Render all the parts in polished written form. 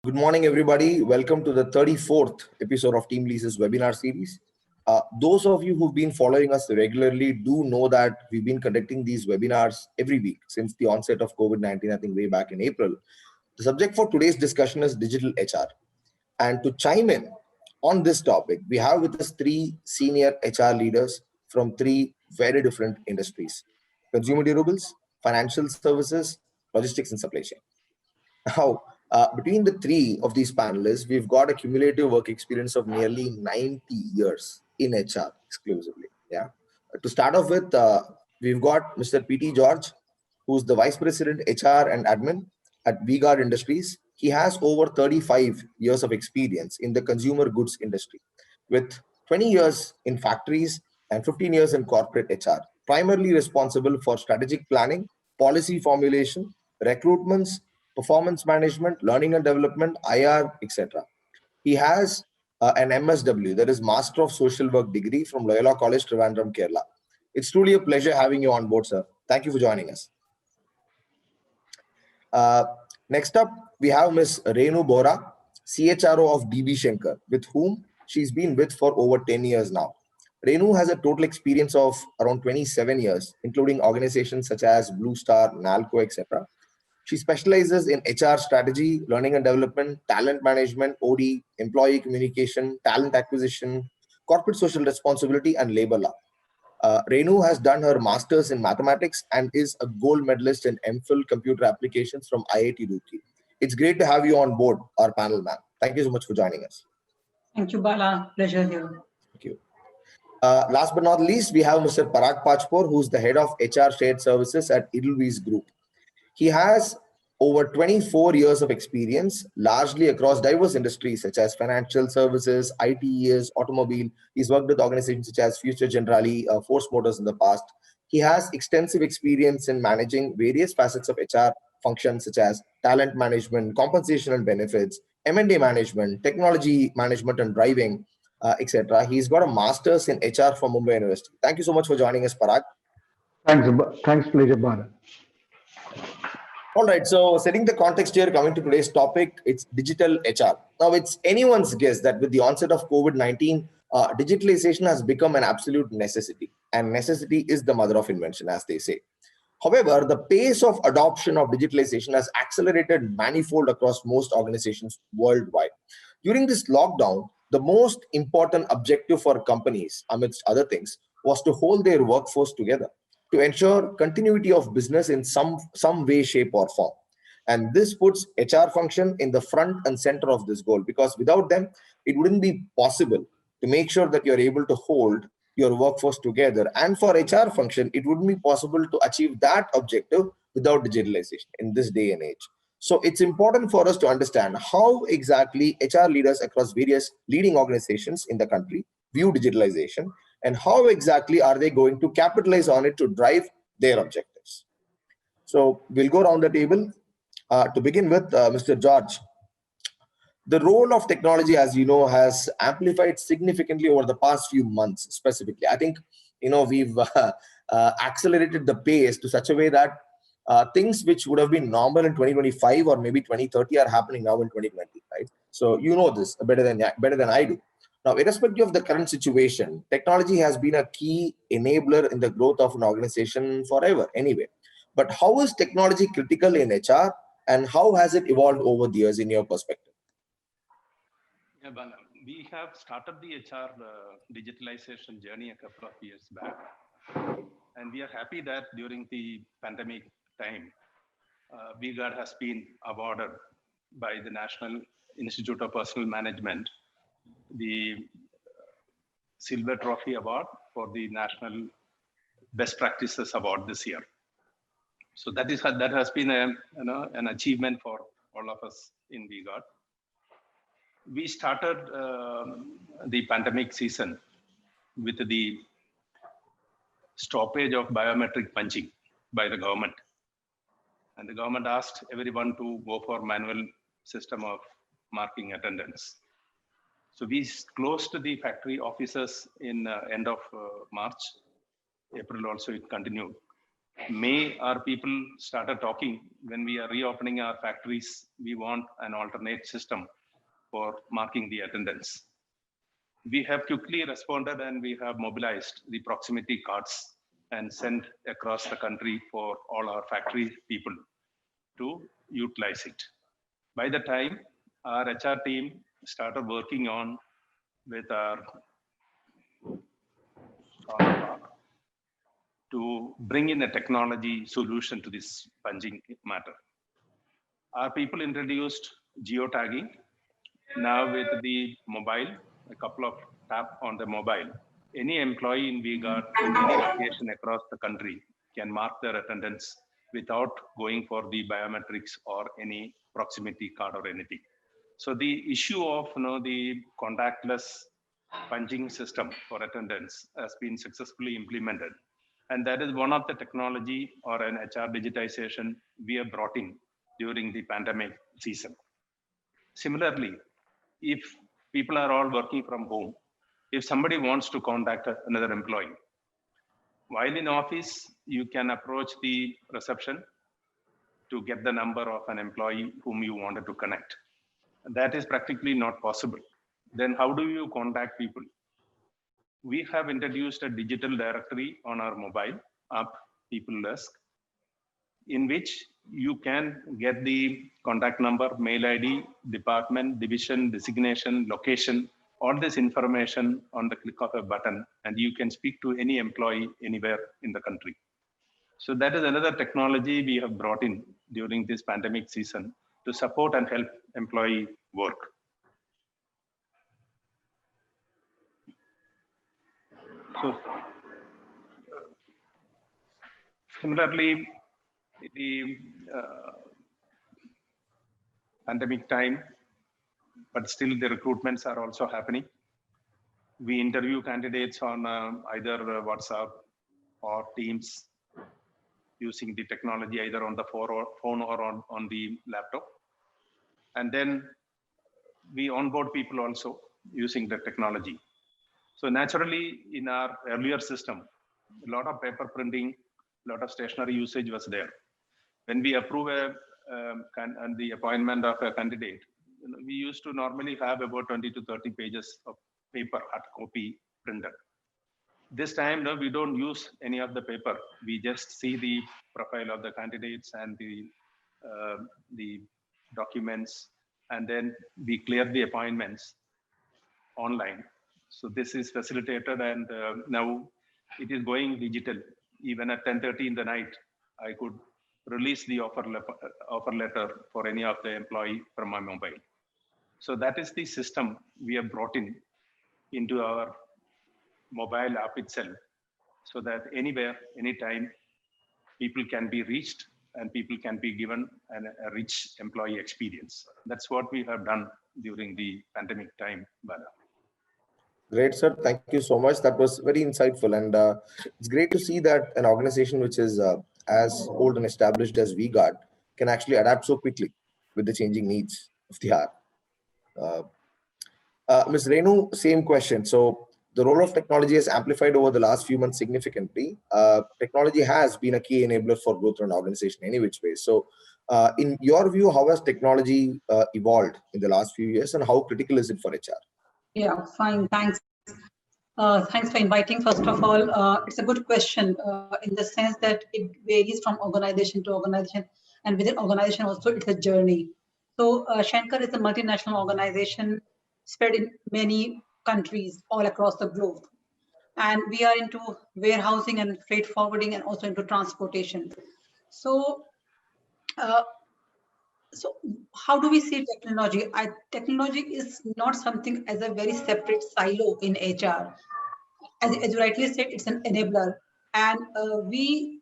Good morning, everybody. Welcome to the 34th episode of Team Lease's webinar series. Those of you who've been following us regularly do know that we've been conducting these webinars every week since the onset of COVID-19, I think way back in April. The subject for today's discussion is digital HR. And to chime in on this topic, we have with us three senior HR leaders from three very different industries: consumer durables, financial services, logistics, and supply chain. Now, between the three of these panelists, we've got a cumulative work experience of nearly 90 years in HR exclusively. Yeah. To start off with, we've got Mr. PT George, who's the Vice President HR and Admin at V-Guard Industries. He has over 35 years of experience in the consumer goods industry, with 20 years in factories and 15 years in corporate HR, primarily responsible for strategic planning, policy formulation, recruitments, performance management, learning and development, IR, etc. He has an MSW, that is Master of Social Work degree from Loyola College, Trivandrum, Kerala. It's truly a pleasure having you on board, sir. Thank you for joining us. Uh, Next up, we have Ms. Renu Bora, CHRO of DB Shankar, with whom she's been with for over 10 years now. Renu has a total experience of around 27 years, including organizations such as Blue Star, NALCO, etc. She specializes in HR strategy, learning and development, talent management, OD, employee communication, talent acquisition, corporate social responsibility, and labor law. Renu has done her master's in mathematics and is a gold medalist in MPhil computer applications from IIT Roorkee. It's great to have you on board our panel, ma'am. Thank you so much for joining us. Thank you, Bala. Pleasure here. Thank you. Last but not least, we have Mr. Parag Pachpur, who's the head of HR Shared Services at Edelweiss Group. He has over 24 years of experience, largely across diverse industries such as financial services, ITES, automobile. He's worked with organizations such as Future Generali, Force Motors in the past. He has extensive experience in managing various facets of HR functions such as talent management, compensation and benefits, M&A management, technology management and driving, etc. He's got a master's in HR from Mumbai University. Thank you so much for joining us, Parag. Thanks, pleasure, Bharat. All right, so setting the context here, coming to today's topic, it's digital HR. Now, it's anyone's guess that with the onset of COVID-19, digitalization has become an absolute necessity, and necessity is the mother of invention, as they say. However, the pace of adoption of digitalization has accelerated manifold across most organizations worldwide. During this lockdown, the most important objective for companies, amidst other things, was to hold their workforce together to ensure continuity of business in some way, shape, or form. And this puts HR function in the front and center of this goal, because without them, it wouldn't be possible to make sure that you're able to hold your workforce together. And for HR function, it wouldn't be possible to achieve that objective without digitalization in this day and age. So it's important for us to understand how exactly HR leaders across various leading organizations in the country view digitalization, and how exactly are they going to capitalize on it to drive their objectives. So we'll go around the table. To begin with, Mr. George, the role of technology, as you know, has amplified significantly over the past few months. Specifically, I think we've accelerated the pace to such a way that things which would have been normal in 2025 or maybe 2030 are happening now in 2020, right? So you know this better than I do. Now, irrespective of the current situation, technology has been a key enabler in the growth of an organization forever, anyway. But how is technology critical in HR, and how has it evolved over the years in your perspective? Yeah, Bala, we have started the HR digitalization journey a couple of years back. And we are happy that during the pandemic time, V-Guard has been awarded by the National Institute of Personnel Management the Silver Trophy Award for the National Best Practices Award this year. So that has been an achievement for all of us in V-Guard. We started the pandemic season with the stoppage of biometric punching by the government. And the government asked everyone to go for manual system of marking attendance. So we closed the factory offices in end of March. April also it continued. May our people started talking when we are reopening our factories, we want an alternate system for marking the attendance. We have quickly responded and we have mobilized the proximity cards and sent across the country for all our factory people to utilize it. By the time our HR team started working on with our to bring in a technology solution to this punching matter. Our people introduced geotagging. Now with the mobile, a couple of tap on the mobile, any employee in VGuard in any location across the country can mark their attendance without going for the biometrics or any proximity card or anything. So the issue of the contactless punching system for attendance has been successfully implemented. And that is one of the technology or an HR digitization we have brought in during the pandemic season. Similarly, if people are all working from home, if somebody wants to contact another employee, while in office, you can approach the reception to get the number of an employee whom you wanted to connect. That is practically not possible. Then how do you contact people? We have introduced a digital directory on our mobile app, People Desk, in which you can get the contact number, mail ID, department, division, designation, location, all this information on the click of a button, and you can speak to any employee anywhere in the country. So that is another technology we have brought in during this pandemic season to support and help employee work. So similarly, the pandemic time, but still the recruitments are also happening. We interview candidates on either WhatsApp or Teams using the technology either on the phone or on the laptop. And then we onboard people also using the technology. So naturally, in our earlier system, a lot of paper printing, a lot of stationery usage was there. When we approve the appointment of a candidate, we used to normally have about 20 to 30 pages of paper hard copy printed. This time, no, we don't use any of the paper. We just see the profile of the candidates and the documents, and then we clear the appointments online. So this is facilitated, and now it is going digital. Even at 10:30 in the night, I could release the offer letter for any of the employee from my mobile. So that is the system we have brought in into our mobile app itself, so that anywhere, anytime, people can be reached and people can be given a rich employee experience. That's what we have done during the pandemic time, Bala. Great, sir. Thank you so much. That was very insightful. And it's great to see that an organization which is as old and established as VGuard can actually adapt so quickly with the changing needs of the hour. Ms. Renu, same question. So the role of technology has amplified over the last few months significantly. Technology has been a key enabler for growth in an organization any which way. So in your view, how has technology evolved in the last few years, and how critical is it for HR? Yeah, fine. Thanks. Thanks for inviting. First of all, it's a good question in the sense that it varies from organization to organization, and within organization also it's a journey. So Shankar is a multinational organization spread in many countries all across the globe. And we are into warehousing and freight forwarding and also into transportation. So how do we see technology? Technology is not something as a very separate silo in HR. As you rightly said, it's an enabler. And we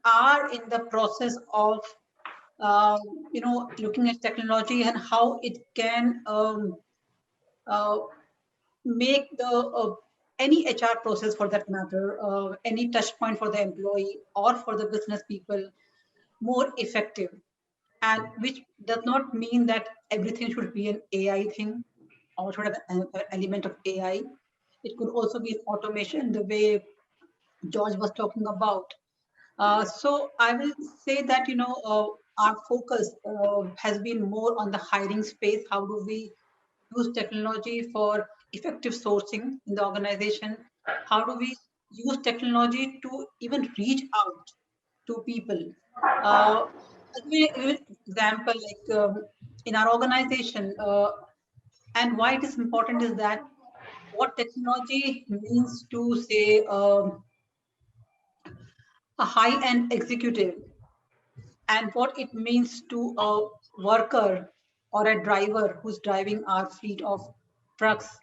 are in the process of, looking at technology and how it can make the any HR process for that matter, any touch point for the employee or for the business people more effective. And which does not mean that everything should be an AI thing or should have an element of AI. It could also be automation, the way George was talking about. So I will say that, our focus has been more on the hiring space. How do we use technology for effective sourcing in the organization? How do we use technology to even reach out to people? I'll give you an example, like in our organization, and why it is important is that what technology means to, say, a high-end executive, and what it means to a worker or a driver who's driving our fleet of trucks,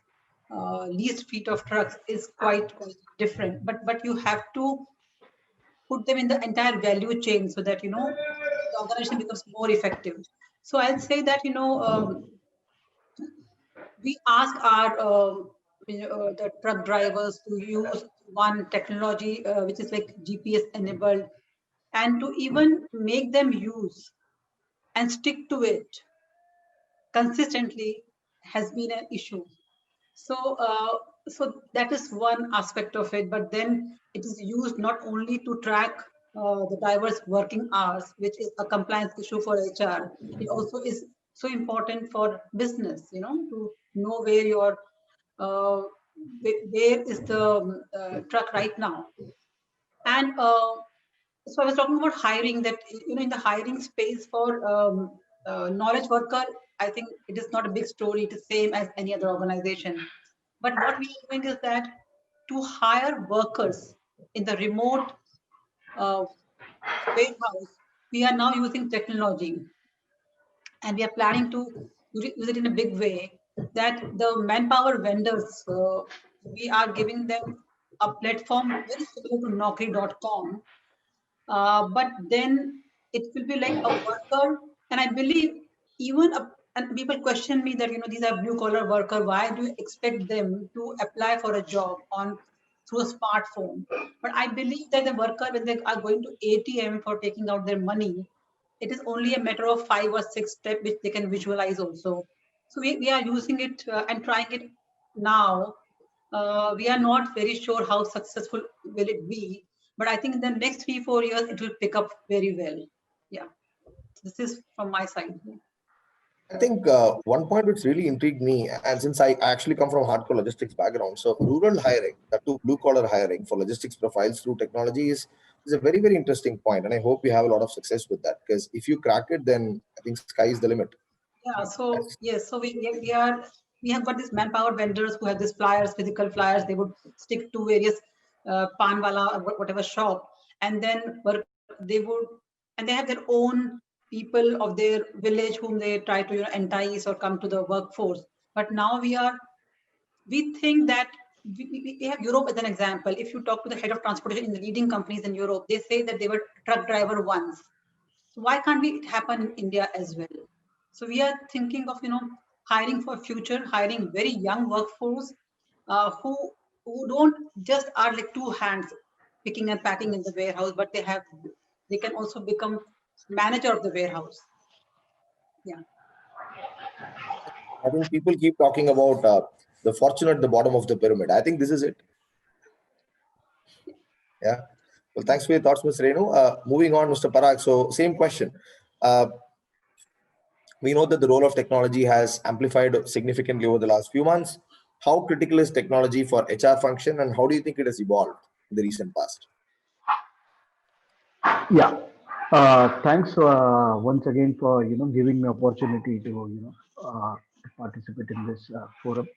leased fleet of trucks, is quite different. But you have to put them in the entire value chain so that the organization becomes more effective. So I'll say that we ask our the truck drivers to use one technology which is like GPS enabled, and to even make them use and stick to it consistently has been an issue. So that is one aspect of it. But then it is used not only to track the driver's working hours, which is a compliance issue for HR. It also is so important for business, to know where your where is the truck right now. And so I was talking about hiring, that in the hiring space for knowledge worker, I think it is not a big story. It is same as any other organization. But what we are doing is that to hire workers in the remote warehouse, we are now using technology, and we are planning to use it in a big way. That the manpower vendors, we are giving them a platform very similar to Naukri.com, but then it will be like a worker. And I believe even and people question me that these are blue collar worker, why do you expect them to apply for a job on through a smartphone? But I believe that the worker, when they are going to ATM for taking out their money, it is only a matter of 5 or 6 steps which they can visualize also. So we are using it and trying it now. We are not very sure how successful will it be, but I think in the next 3-4 years it will pick up very well. Yeah, this is from my side. I think one point which really intrigued me, and since I actually come from hardcore logistics background, so rural hiring, that too blue collar hiring for logistics profiles through technology is a very, very interesting point, and I hope we have a lot of success with that. Because if you crack it, then I think sky is the limit. Yeah, so yes, so we have got these manpower vendors who have these flyers, physical flyers. They would stick to various panwala or whatever shop, and then they would, and they have their own people of their village whom they try to entice or come to the workforce. But now we think that we have Europe as an example. If you talk to the head of transportation in the leading companies in Europe, they say that they were truck driver once. So why can't it happen in India as well? So we are thinking of hiring for future, hiring very young workforce who don't just are like two hands picking and packing in the warehouse, but they can also become manager of the warehouse. Yeah. I think people keep talking about the fortune at the bottom of the pyramid. I think this is it. Yeah. Well, thanks for your thoughts, Ms. Renu. Moving on, Mr. Parag. So, same question. Uh, we know that the role of technology has amplified significantly over the last few months. How critical is technology for HR function, and how do you think it has evolved in the recent past? Yeah. Thanks once again for giving me opportunity to to participate in this forum.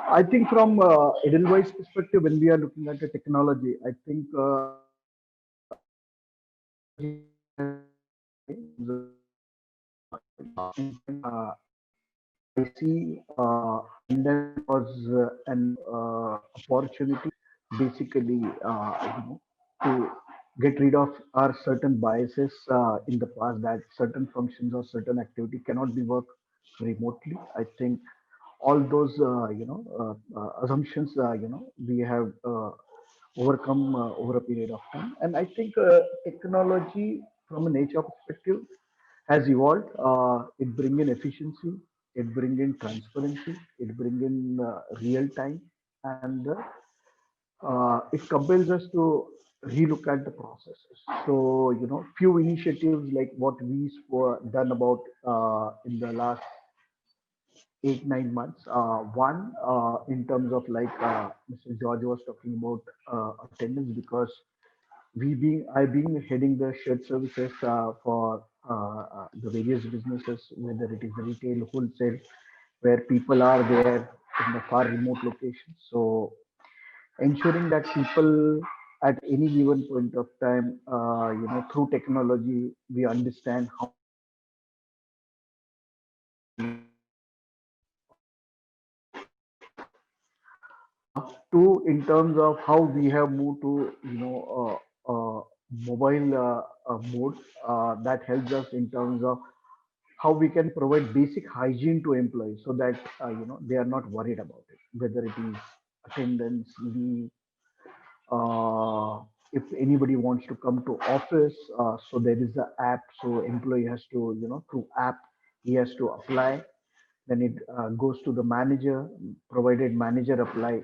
I think from Edelweiss perspective, when we are looking at the technology, I think uh, I see and then was an opportunity basically to get rid of our certain biases in the past, that certain functions or certain activity cannot be worked remotely. I think all those assumptions we have overcome over a period of time, and I think technology from a nature perspective has evolved. It bring in efficiency, it bring in transparency, it bring in real time, and it compels us to relook at the processes. So, few initiatives like what we've done about in the last 8 9 months. One, in terms of like Mr. George was talking about attendance, because I being heading the shared services for the various businesses, whether it is retail, wholesale, where people are there in the far remote locations. So ensuring that people at any given point of time, through technology, we understand how to, in terms of how we have moved to, mobile mode, that helps us in terms of how we can provide basic hygiene to employees, so that they are not worried about it, whether it is attendance, leave, if anybody wants to come to office, so there is a app, so employee has to, through app, he has to apply, then it goes to the manager, provided manager apply.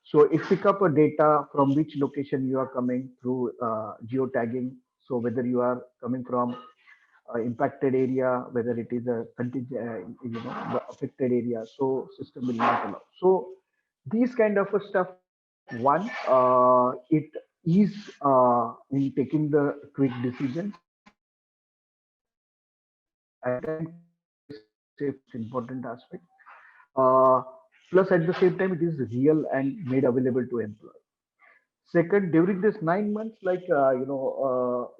So it pick up a data from which location you are coming through geotagging. So whether you are coming from impacted area, whether it is a the affected area, so system will not allow. So these kind of a stuff. One, it is in taking the quick decisions. At the time, it's important aspect. Uh, Plus, at the same time, it is real and made available to employees. Second, during this 9 months, like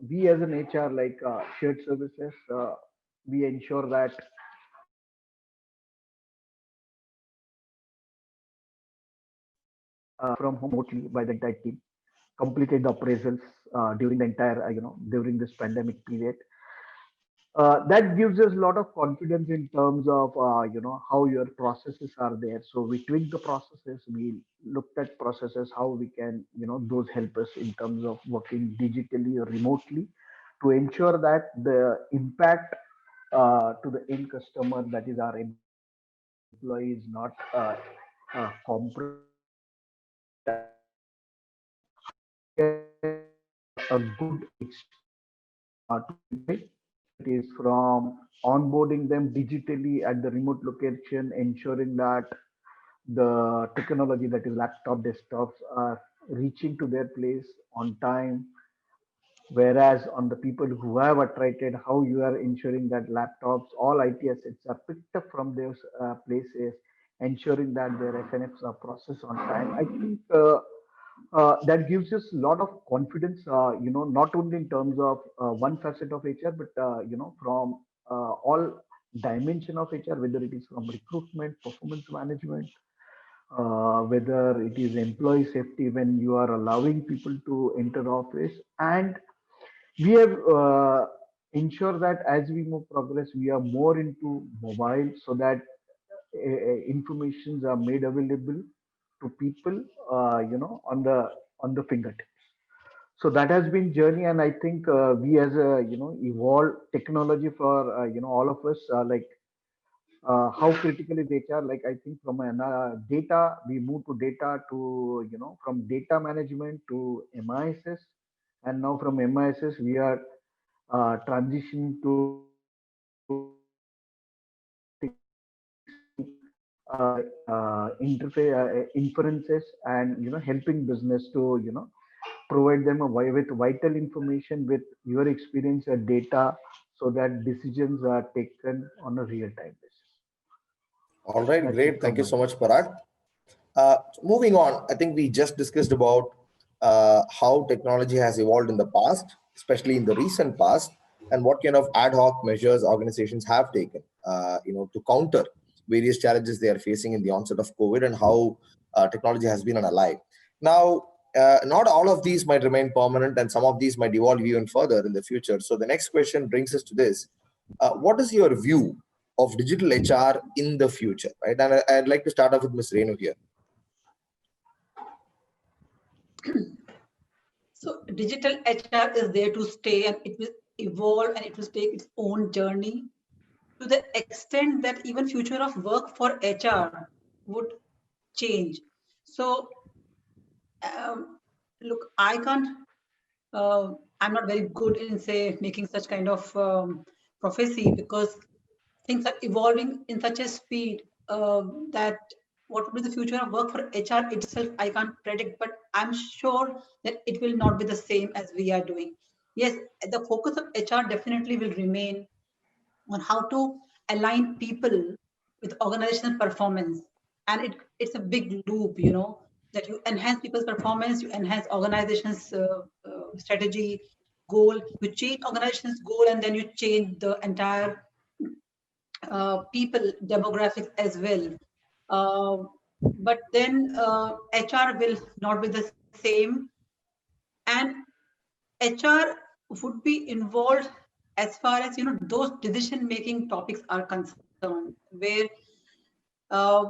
we as an HR, like shared services, we ensure that from home remotely by the entire team, completed the appraisals during the entire, during this pandemic period. That gives us a lot of confidence in terms of how your processes are there. So we tweak the processes, we looked at processes, how we can, those help us in terms of working digitally or remotely, to ensure that the impact to the end customer, that is our employee, is not compromised. A good it is from onboarding them digitally at the remote location, ensuring that the technology, that is laptop, desktops, are reaching to their place on time. Whereas on the people who have attracted, how you are ensuring that laptops, all IT assets are picked up from those places, ensuring that their SNFs are processed on time. I think that gives us a lot of confidence, not only in terms of one facet of HR, but from all dimension of HR, whether it is from recruitment, performance management, whether it is employee safety when you are allowing people to enter office. And we have ensured that as we move progress, we are more into mobile, so that informations are made available to people, on the fingertips. So that has been journey, and I think we as a, evolved technology for all of us, like how critical is HR? Like, I think from data, we move to data to, from data management to MISS, and now from MISS we are transitioning to inferences, and helping business to provide them with vital information with your experience and data, so that decisions are taken on a real time basis. All right, That's great. it Thank from you my so end. much, Parag. Moving on, I think we just discussed about how technology has evolved in the past, especially in the recent past, and what kind of ad hoc measures organizations have taken, to counter various challenges they are facing in the onset of COVID, and how technology has been an ally. Now, not all of these might remain permanent, and some of these might evolve even further in the future. So the next question brings us to this: what is your view of digital HR in the future, right? And I'd like to start off with Ms. Renu here. So digital HR is there to stay, and it will evolve, and it will take its own journey, to the extent that even future of work for HR would change. So look, I can't I'm not very good in, say, making such kind of prophecy, because things are evolving in such a speed that what will be the future of work for HR itself, I can't predict, but I'm sure that it will not be the same as we are doing. Yes, the focus of HR definitely will remain on how to align people with organizational performance. And it's a big loop, that you enhance people's performance, you enhance organization's strategy, goal, you change organization's goal, and then you change the entire people demographics as well. But then HR will not be the same, and HR would be involved as far as those decision making topics are concerned, where uh,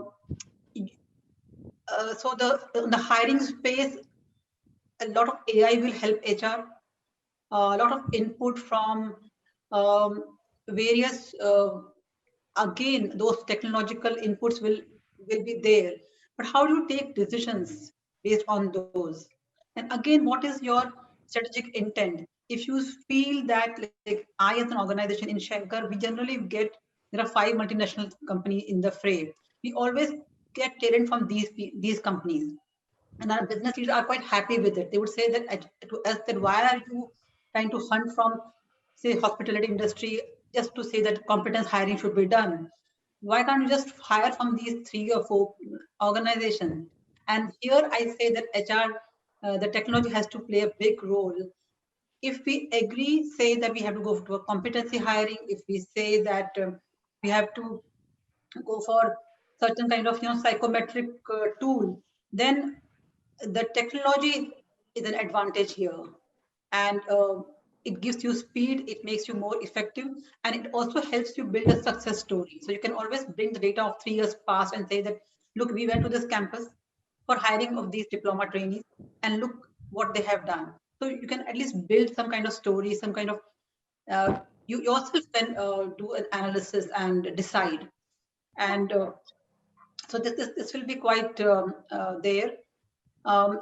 so the hiring space, a lot of AI will help HR. A lot of input from various again, those technological inputs will be there, but how do you take decisions based on those? And again, what is your strategic intent? If you feel that, like I as an organization in Shankar, we generally get, there are 5 multinational companies in the fray. We always get talent from these companies, and our business leaders are quite happy with it. They would say that to us, that why are you trying to hunt from, say, hospitality industry, just to say that competence hiring should be done? Why can't you just hire from these 3 or 4 organizations? And here I say that HR, the technology has to play a big role. If we agree, say that we have to go to a competency hiring, if we say that we have to go for certain kind of psychometric tool, then the technology is an advantage here, and it gives you speed, it makes you more effective, and it also helps you build a success story. So you can always bring the data of 3 years past and say that, look, we went to this campus for hiring of these diploma trainees, and look what they have done. So you can at least build some kind of story, some kind of you yourself can do an analysis and decide. And so this will be quite there. um,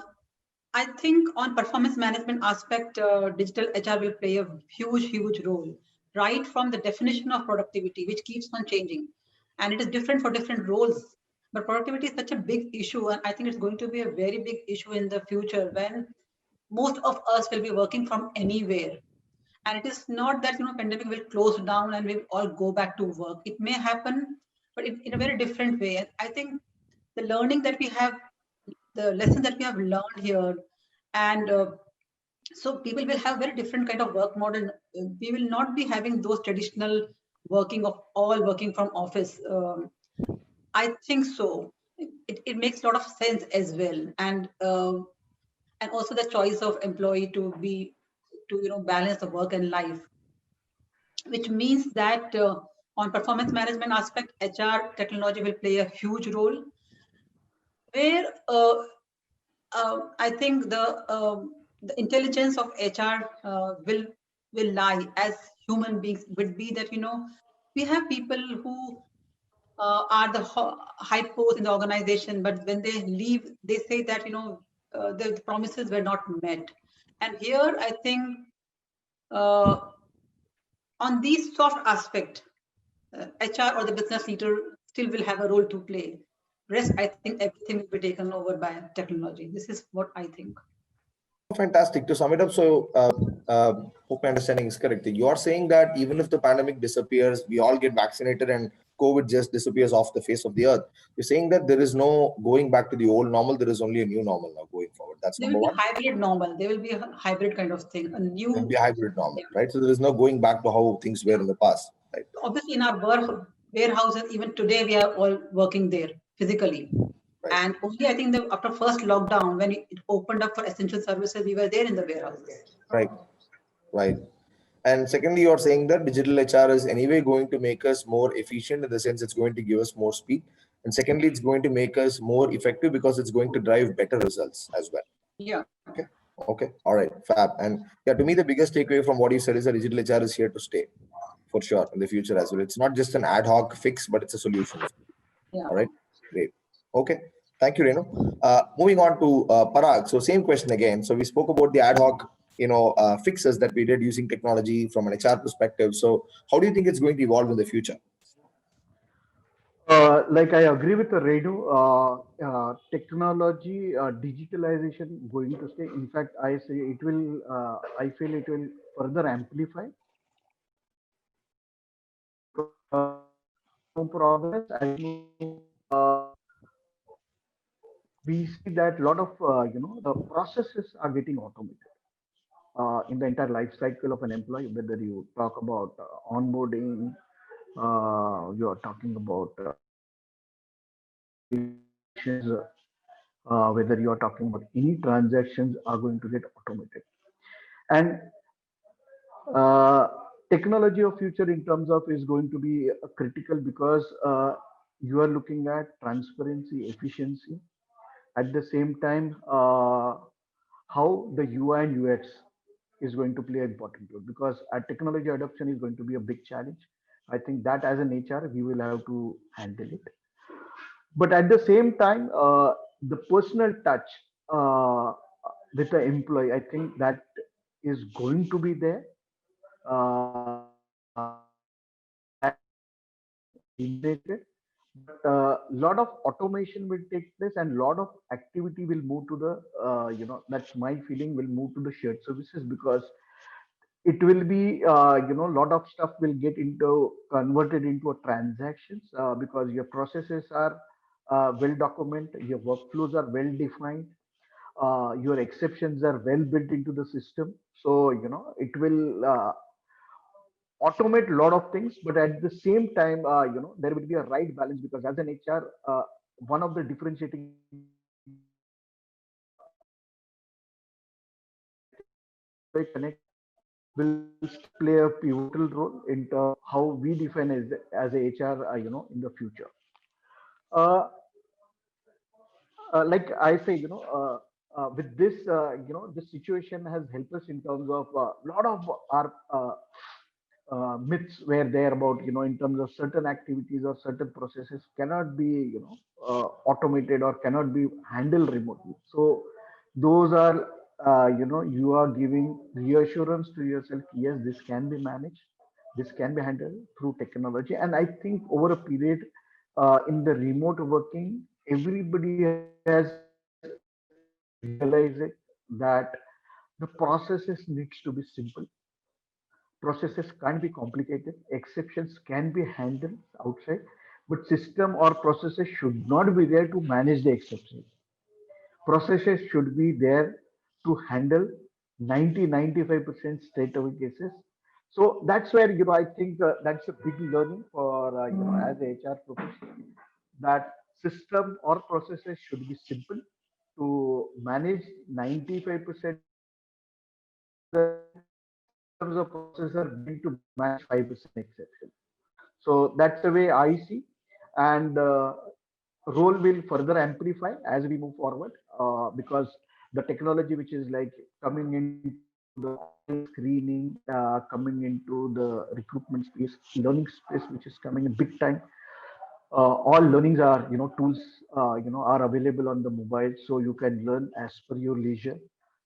I think on performance management aspect, digital HR will play a huge role, right from the definition of productivity, which keeps on changing. And it is different for different roles. But productivity is such a big issue. And I think it's going to be a very big issue in the future, when most of us will be working from anywhere. And it is not that, pandemic will close down and we'll all go back to work. It may happen, but in a very different way. I think the learning that we have, the lesson that we have learned here, and so people will have very different kind of work model. We will not be having those traditional working of all working from office. I think so. It makes a lot of sense as well, and also the choice of employee to be to balance the work and life, which means that on performance management aspect, HR technology will play a huge role. Where I think the intelligence of HR will lie as human beings, would be that we have people who are the high post in the organization, but when they leave, they say that the promises were not met. And here I think uh, on these soft aspect, HR or the business leader still will have a role to play. Rest, I think everything will be taken over by technology. This is what I think. Fantastic. To sum it up, so hope my understanding is correct. You are saying that even if the pandemic disappears, we all get vaccinated and COVID just disappears off the face of the earth. You're saying that there is no going back to the old normal. There is only a new normal now going forward. That's There number will be one. hybrid normal. There will be a hybrid kind of thing. A new. There will be a hybrid normal, Yeah. right? So there is no going back to how things were in the past, right? Obviously, in our warehouses, even today, we are all working there physically. Right. And only I think that after first lockdown, when it opened up for essential services, we were there in the warehouses. Right. Right. And secondly, you're saying that digital HR is anyway going to make us more efficient, in the sense it's going to give us more speed. And secondly, it's going to make us more effective because it's going to drive better results as well. Yeah. Okay. Okay. All right. Fab. And yeah, to me, the biggest takeaway from what you said is that digital HR is here to stay for sure in the future as well. It's not just an ad hoc fix, but it's a solution. Yeah. All right. Great. Okay. Thank you, Renu. Moving on to Parag. So same question again. So we spoke about the ad hoc fixes that we did using technology from an HR perspective. So how do you think it's going to evolve in the future? Like I agree with Renu, technology, digitalization going to stay. In fact, I say it will. I feel it will further amplify progress. We see that a lot of the processes are getting automated in the entire life cycle of an employee. Whether you talk about onboarding, you are talking about whether you are talking about any transactions are going to get automated. And technology of future in terms of is going to be critical because you are looking at transparency, efficiency. At the same time, how the UI and UX is going to play an important role because technology adoption is going to be a big challenge. I think that as an HR, we will have to handle it. But at the same time, the personal touch with the employee, I think that is going to be there. Integrated, but a lot of automation will take place and a lot of activity will move to the, that's my feeling, will move to the shared services because it will be, a lot of stuff will get into converted into a transactions because your processes are well documented, your workflows are well defined, your exceptions are well built into the system. So, it will automate a lot of things, but at the same time, there will be a right balance because as an HR, one of the differentiating connect will play a pivotal role in how we define as a HR, in the future. Like I say, with this, this situation has helped us in terms of a lot of our myths were there about, in terms of certain activities or certain processes cannot be, automated or cannot be handled remotely. So those are, you are giving reassurance to yourself. Yes, this can be managed. This can be handled through technology. And I think over a period in the remote working, everybody has realized that the processes needs to be simple. Processes can't be complicated. Exceptions can be handled outside, but system or processes should not be there to manage the exceptions. Processes should be there to handle 90-95% straight away cases. So that's where, I think that's a big learning for, as a HR professional, that system or processes should be simple to manage 95% of processes are going to manage 5% exception. So that's the way I see, and role will further amplify as we move forward because the technology which is like coming into the screening, coming into the recruitment space, learning space, which is coming in big time. All learnings are, tools, are available on the mobile, so you can learn as per your leisure.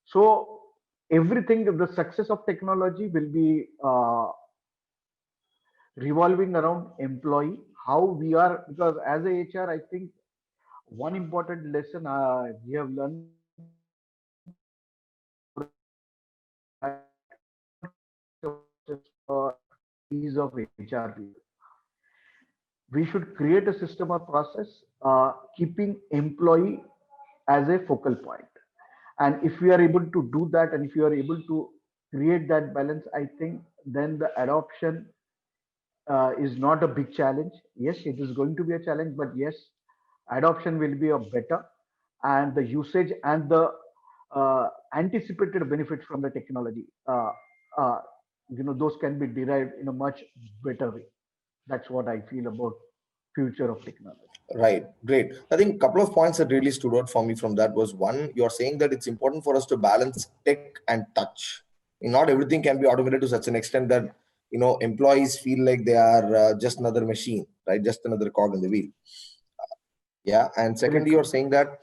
So everything, the success of technology will be revolving around employee, how we are, because as a HR, I think one important lesson we have learned ease of HR people. We should create a system or process keeping employee as a focal point. And if we are able to do that, and if you are able to create that balance, I think then the adoption is not a big challenge. Yes, it is going to be a challenge, but yes, adoption will be a better, and the usage and the anticipated benefits from the technology, those can be derived in a much better way. That's what I feel about future of technology. Right, great. I think a couple of points that really stood out for me from that was one, you're saying that it's important for us to balance tech and touch. Not everything can be automated to such an extent that employees feel like they are just another machine, right? Just another cog in the wheel. Yeah, and secondly, you're saying that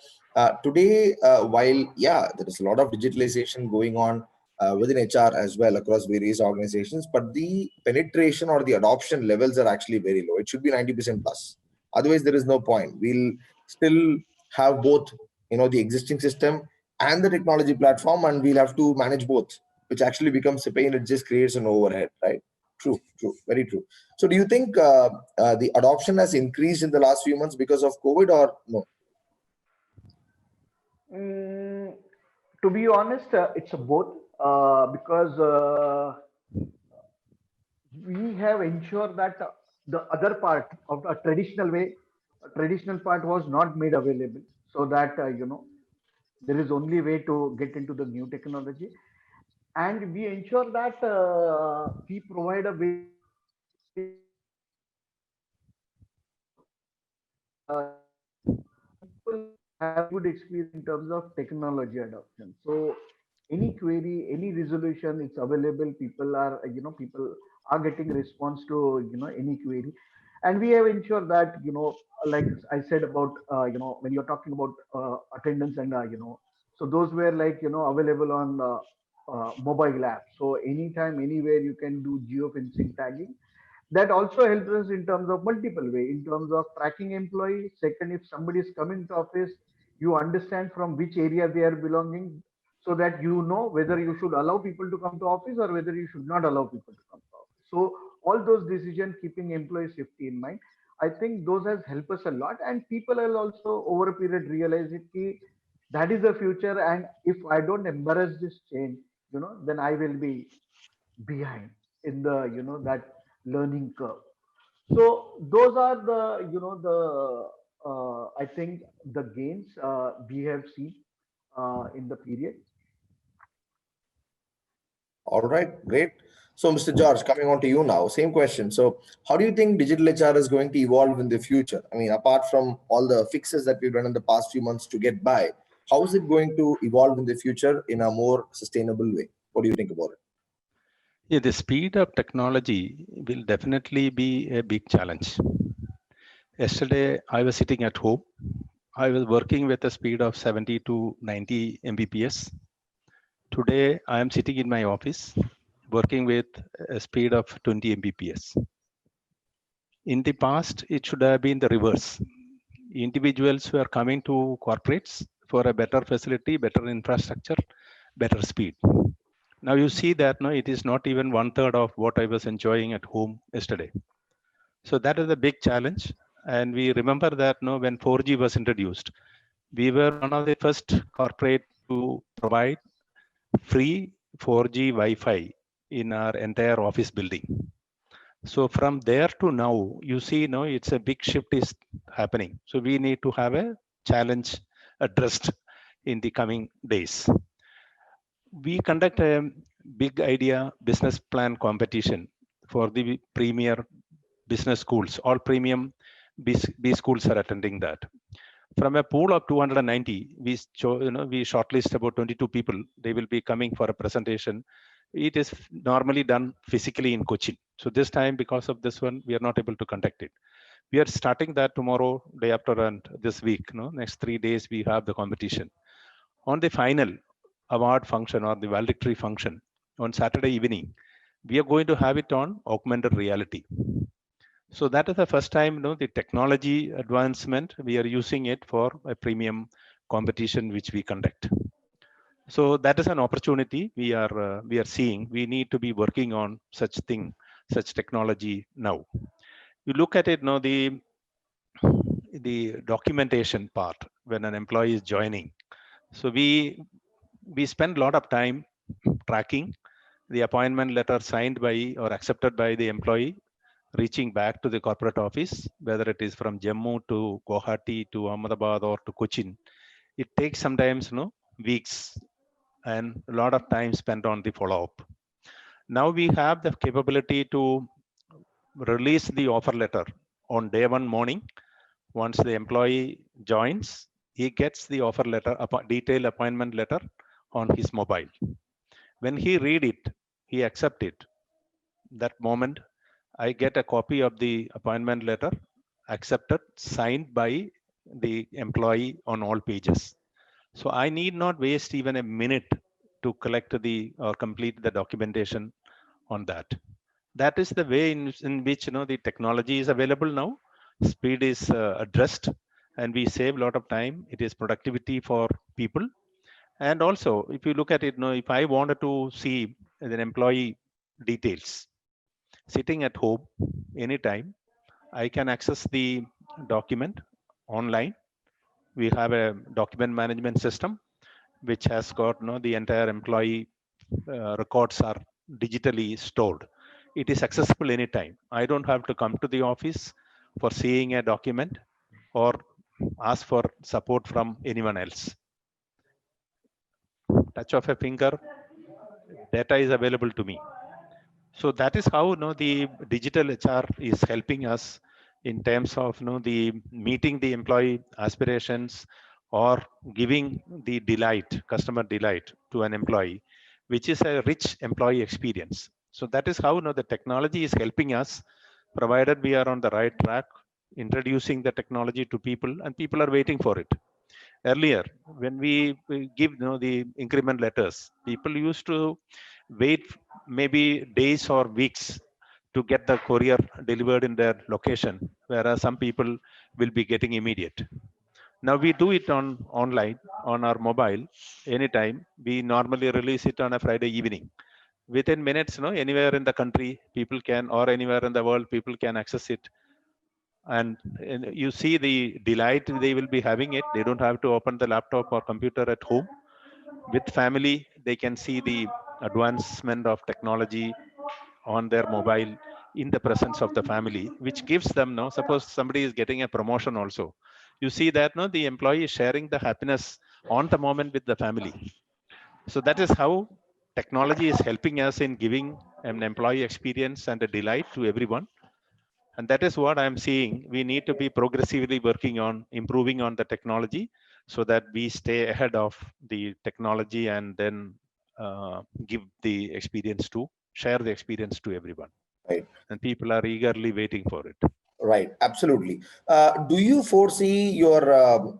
today, while there is a lot of digitalization going on, within HR as well across various organizations, but the penetration or the adoption levels are actually very low. It should be 90% plus. Otherwise, there is no point. We'll still have both, the existing system and the technology platform, and we'll have to manage both, which actually becomes a pain. It just creates an overhead, right? True, very true. So do you think the adoption has increased in the last few months because of COVID or no? To be honest, it's a both because we have ensured that the other part of a traditional part was not made available, so that there is only way to get into the new technology, and we ensure that we provide a way people have good experience in terms of technology adoption. So any query, any resolution, it's available. People are getting response to any query, and we have ensured that like I said about when you're talking about attendance and so those were like available on mobile app. So anytime, anywhere you can do geofencing tagging. That also helps us in terms of multiple way, in terms of tracking employee. Second, if somebody is coming to office, you understand from which area they are belonging, so that you know whether you should allow people to come to office or whether you should not allow people to come to office. So all those decisions keeping employee safety in mind, I think those has helped us a lot, and people will also over a period realize it ki that is the future, and if I don't embrace this change, then I will be behind in the that learning curve. So those are the I think the gains we have seen in the period. All right, great. So, Mr. George, coming on to you now, same question. So, how do you think digital HR is going to evolve in the future? I mean, apart from all the fixes that we've done in the past few months to get by, how is it going to evolve in the future in a more sustainable way? What do you think about it? Yeah, the speed of technology will definitely be a big challenge. Yesterday, I was sitting at home. I was working with a speed of 70 to 90 Mbps. Today, I am sitting in my office working with a speed of 20 Mbps. In the past, it should have been the reverse. Individuals who are coming to corporates for a better facility, better infrastructure, better speed. Now you see that no, it is not even 1/3 of what I was enjoying at home yesterday. So that is a big challenge. And we remember that when 4G was introduced, we were one of the first corporate to provide free 4G Wi-Fi in our entire office building. So from there to now, you see, it's a big shift is happening. So we need to have a challenge addressed in the coming days. We conduct a big idea business plan competition for the premier business schools. All premium B schools are attending that. From a pool of 290, we shortlist about 22 people. They will be coming for a presentation. It is normally done physically in Cochin. So this time, because of this one, we are not able to conduct it. We are starting that tomorrow, day after, and this week. Next 3 days, we have the competition. On the final award function or the valedictory function on Saturday evening, we are going to have it on augmented reality. So that is the first time, the technology advancement, we are using it for a premium competition which we conduct. So that is an opportunity we are seeing. We need to be working on such technology now. You look at it now, the documentation part when an employee is joining. So we spend a lot of time tracking the appointment letter signed by or accepted by the employee, reaching back to the corporate office, whether it is from Jammu to Guwahati to Ahmedabad or to Cochin. It takes sometimes weeks and a lot of time spent on the follow-up. Now we have the capability to release the offer letter on day one morning. Once the employee joins, he gets the offer letter, detailed appointment letter on his mobile. When he read it, he accept it. That moment, I get a copy of the appointment letter, accepted, signed by the employee on all pages. So I need not waste even a minute to collect the or complete the documentation on that. That is the way in which the technology is available now. Speed is addressed, and we save a lot of time. It is productivity for people. And also, if you look at it, if I wanted to see an employee details sitting at home anytime, I can access the document online. We have a document management system which has got the entire employee records are digitally stored. It is accessible anytime. I don't have to come to the office for seeing a document or ask for support from anyone else. Touch of a finger, data is available to me. So that is how the digital HR is helping us in terms of the meeting the employee aspirations or giving the delight, customer delight to an employee, which is a rich employee experience. So that is how the technology is helping us, provided we are on the right track, introducing the technology to people, and people are waiting for it. Earlier, when we give the increment letters, people used to wait maybe days or weeks to get the courier delivered in their location, whereas some people will be getting immediate. Now we do it online on our mobile anytime. We normally release it on a Friday evening. Within minutes, anywhere in the country, people can, or anywhere in the world, people can access it. And you see the delight they will be having it. They don't have to open the laptop or computer at home. With family, they can see the advancement of technology on their mobile in the presence of the family, which gives them, suppose somebody is getting a promotion also. You see that the employee is sharing the happiness on the moment with the family. So that is how technology is helping us in giving an employee experience and a delight to everyone. And that is what I'm seeing. We need to be progressively working on improving on the technology so that we stay ahead of the technology and then give the experience to, share the experience to everyone. Right. And people are eagerly waiting for it. Right, absolutely. Do you foresee your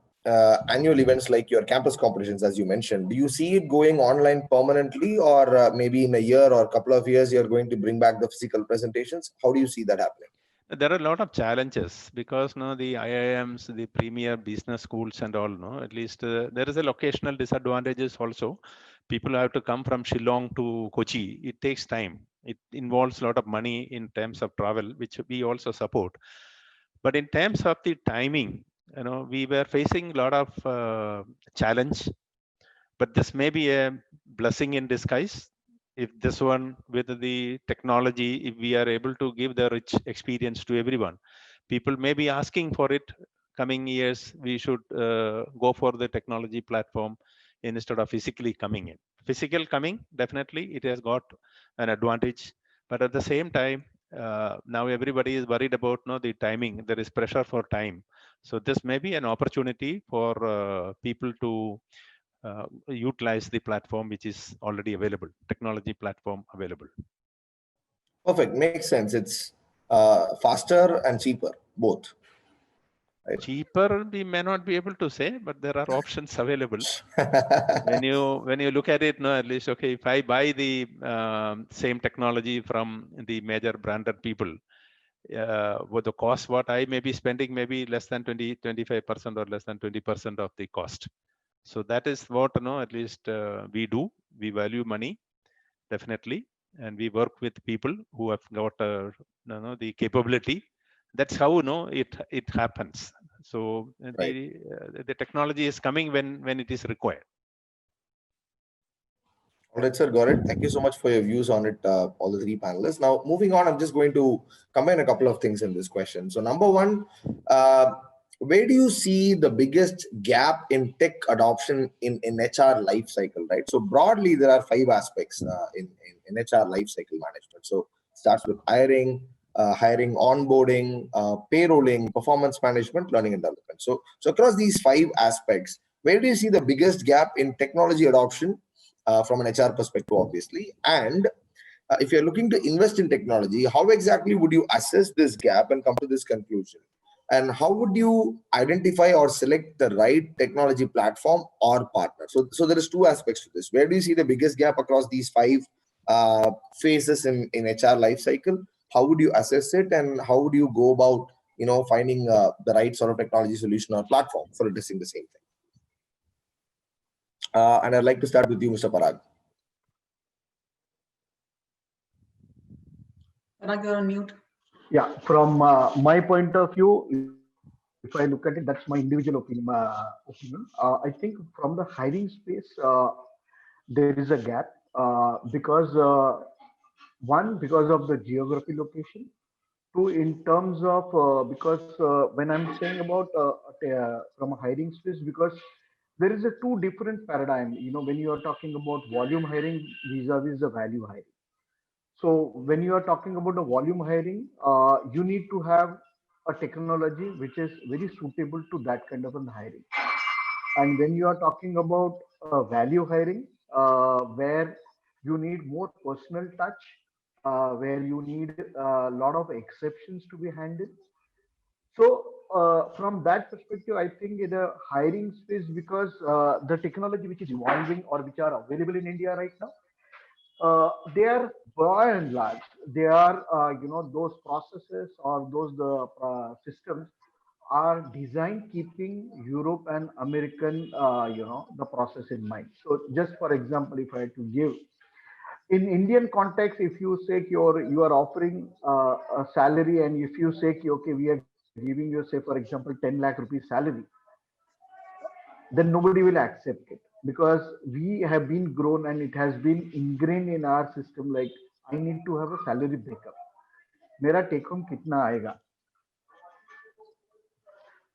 annual events like your campus competitions, as you mentioned, do you see it going online permanently, or maybe in a year or a couple of years, you're going to bring back the physical presentations? How do you see that happening? There are a lot of challenges because the IIMs, the premier business schools and all, at least there is a locational disadvantages also. People have to come from Shillong to Kochi. It takes time. It involves a lot of money in terms of travel, which we also support. But in terms of the timing, we were facing a lot of challenge, but this may be a blessing in disguise. If this one with the technology, if we are able to give the rich experience to everyone, people may be asking for it. Coming years, we should go for the technology platform instead of physically coming in. Physical coming, definitely, it has got an advantage. But at the same time, now everybody is worried about the timing. There is pressure for time. So this may be an opportunity for people to utilize the platform which is already available, technology platform available. Perfect, makes sense. It's faster and cheaper, both. Right? Cheaper, we may not be able to say, but there are options available. when you look at it, at least, okay, if I buy the same technology from the major branded people, with the cost, what I may be spending maybe less than 25% or less than 20% of the cost. So that is what at least we do. We value money, definitely, and we work with people who have got the capability. That's how it happens. So Right. the technology is coming when it is required. All right, sir, got it. Thank you so much for your views on it, all the three panelists. Now, moving on, I'm just going to combine a couple of things in this question. So, number one, where do you see the biggest gap in tech adoption in HR life cycle, right? So, broadly, there are 5 aspects in HR life cycle management. So, it starts with hiring, onboarding, payrolling, performance management, learning and development. So across these 5 aspects, where do you see the biggest gap in technology adoption from an HR perspective, obviously? And if you're looking to invest in technology, how exactly would you assess this gap and come to this conclusion? and how would you identify or select the right technology platform or partner? So there is two aspects to this. Where do you see the biggest gap across these five phases in HR life cycle? How would you assess it, and how would you go about finding the right sort of technology solution or platform for addressing the same thing? And I'd like to start with you, Mr. Parag. Parag, you're on mute. Yeah, from my point of view, if I look at it, that's my individual opinion. I think from the hiring space, there is a gap because one, because of the geography location. Two, in terms of because when I'm saying about from a hiring space, because there is a two different paradigm. When you are talking about volume hiring vis-a-vis the value hiring. So when you are talking about the volume hiring, you need to have a technology which is very suitable to that kind of an hiring. And when you are talking about value hiring, where you need more personal touch, where you need a lot of exceptions to be handled. So from that perspective, I think in the hiring space, because the technology which is evolving or which are available in India right now, they are by and large, they are, those processes or those systems are designed keeping Europe and American, the process in mind. So just for example, if I had to give in Indian context, if you say you are offering a salary, and if you say okay, we are giving you, say for example, 10 lakh rupees salary, then nobody will accept it, because we have been grown and it has been ingrained in our system. Like, I need to have a salary breakup. Mera take home kitna aega?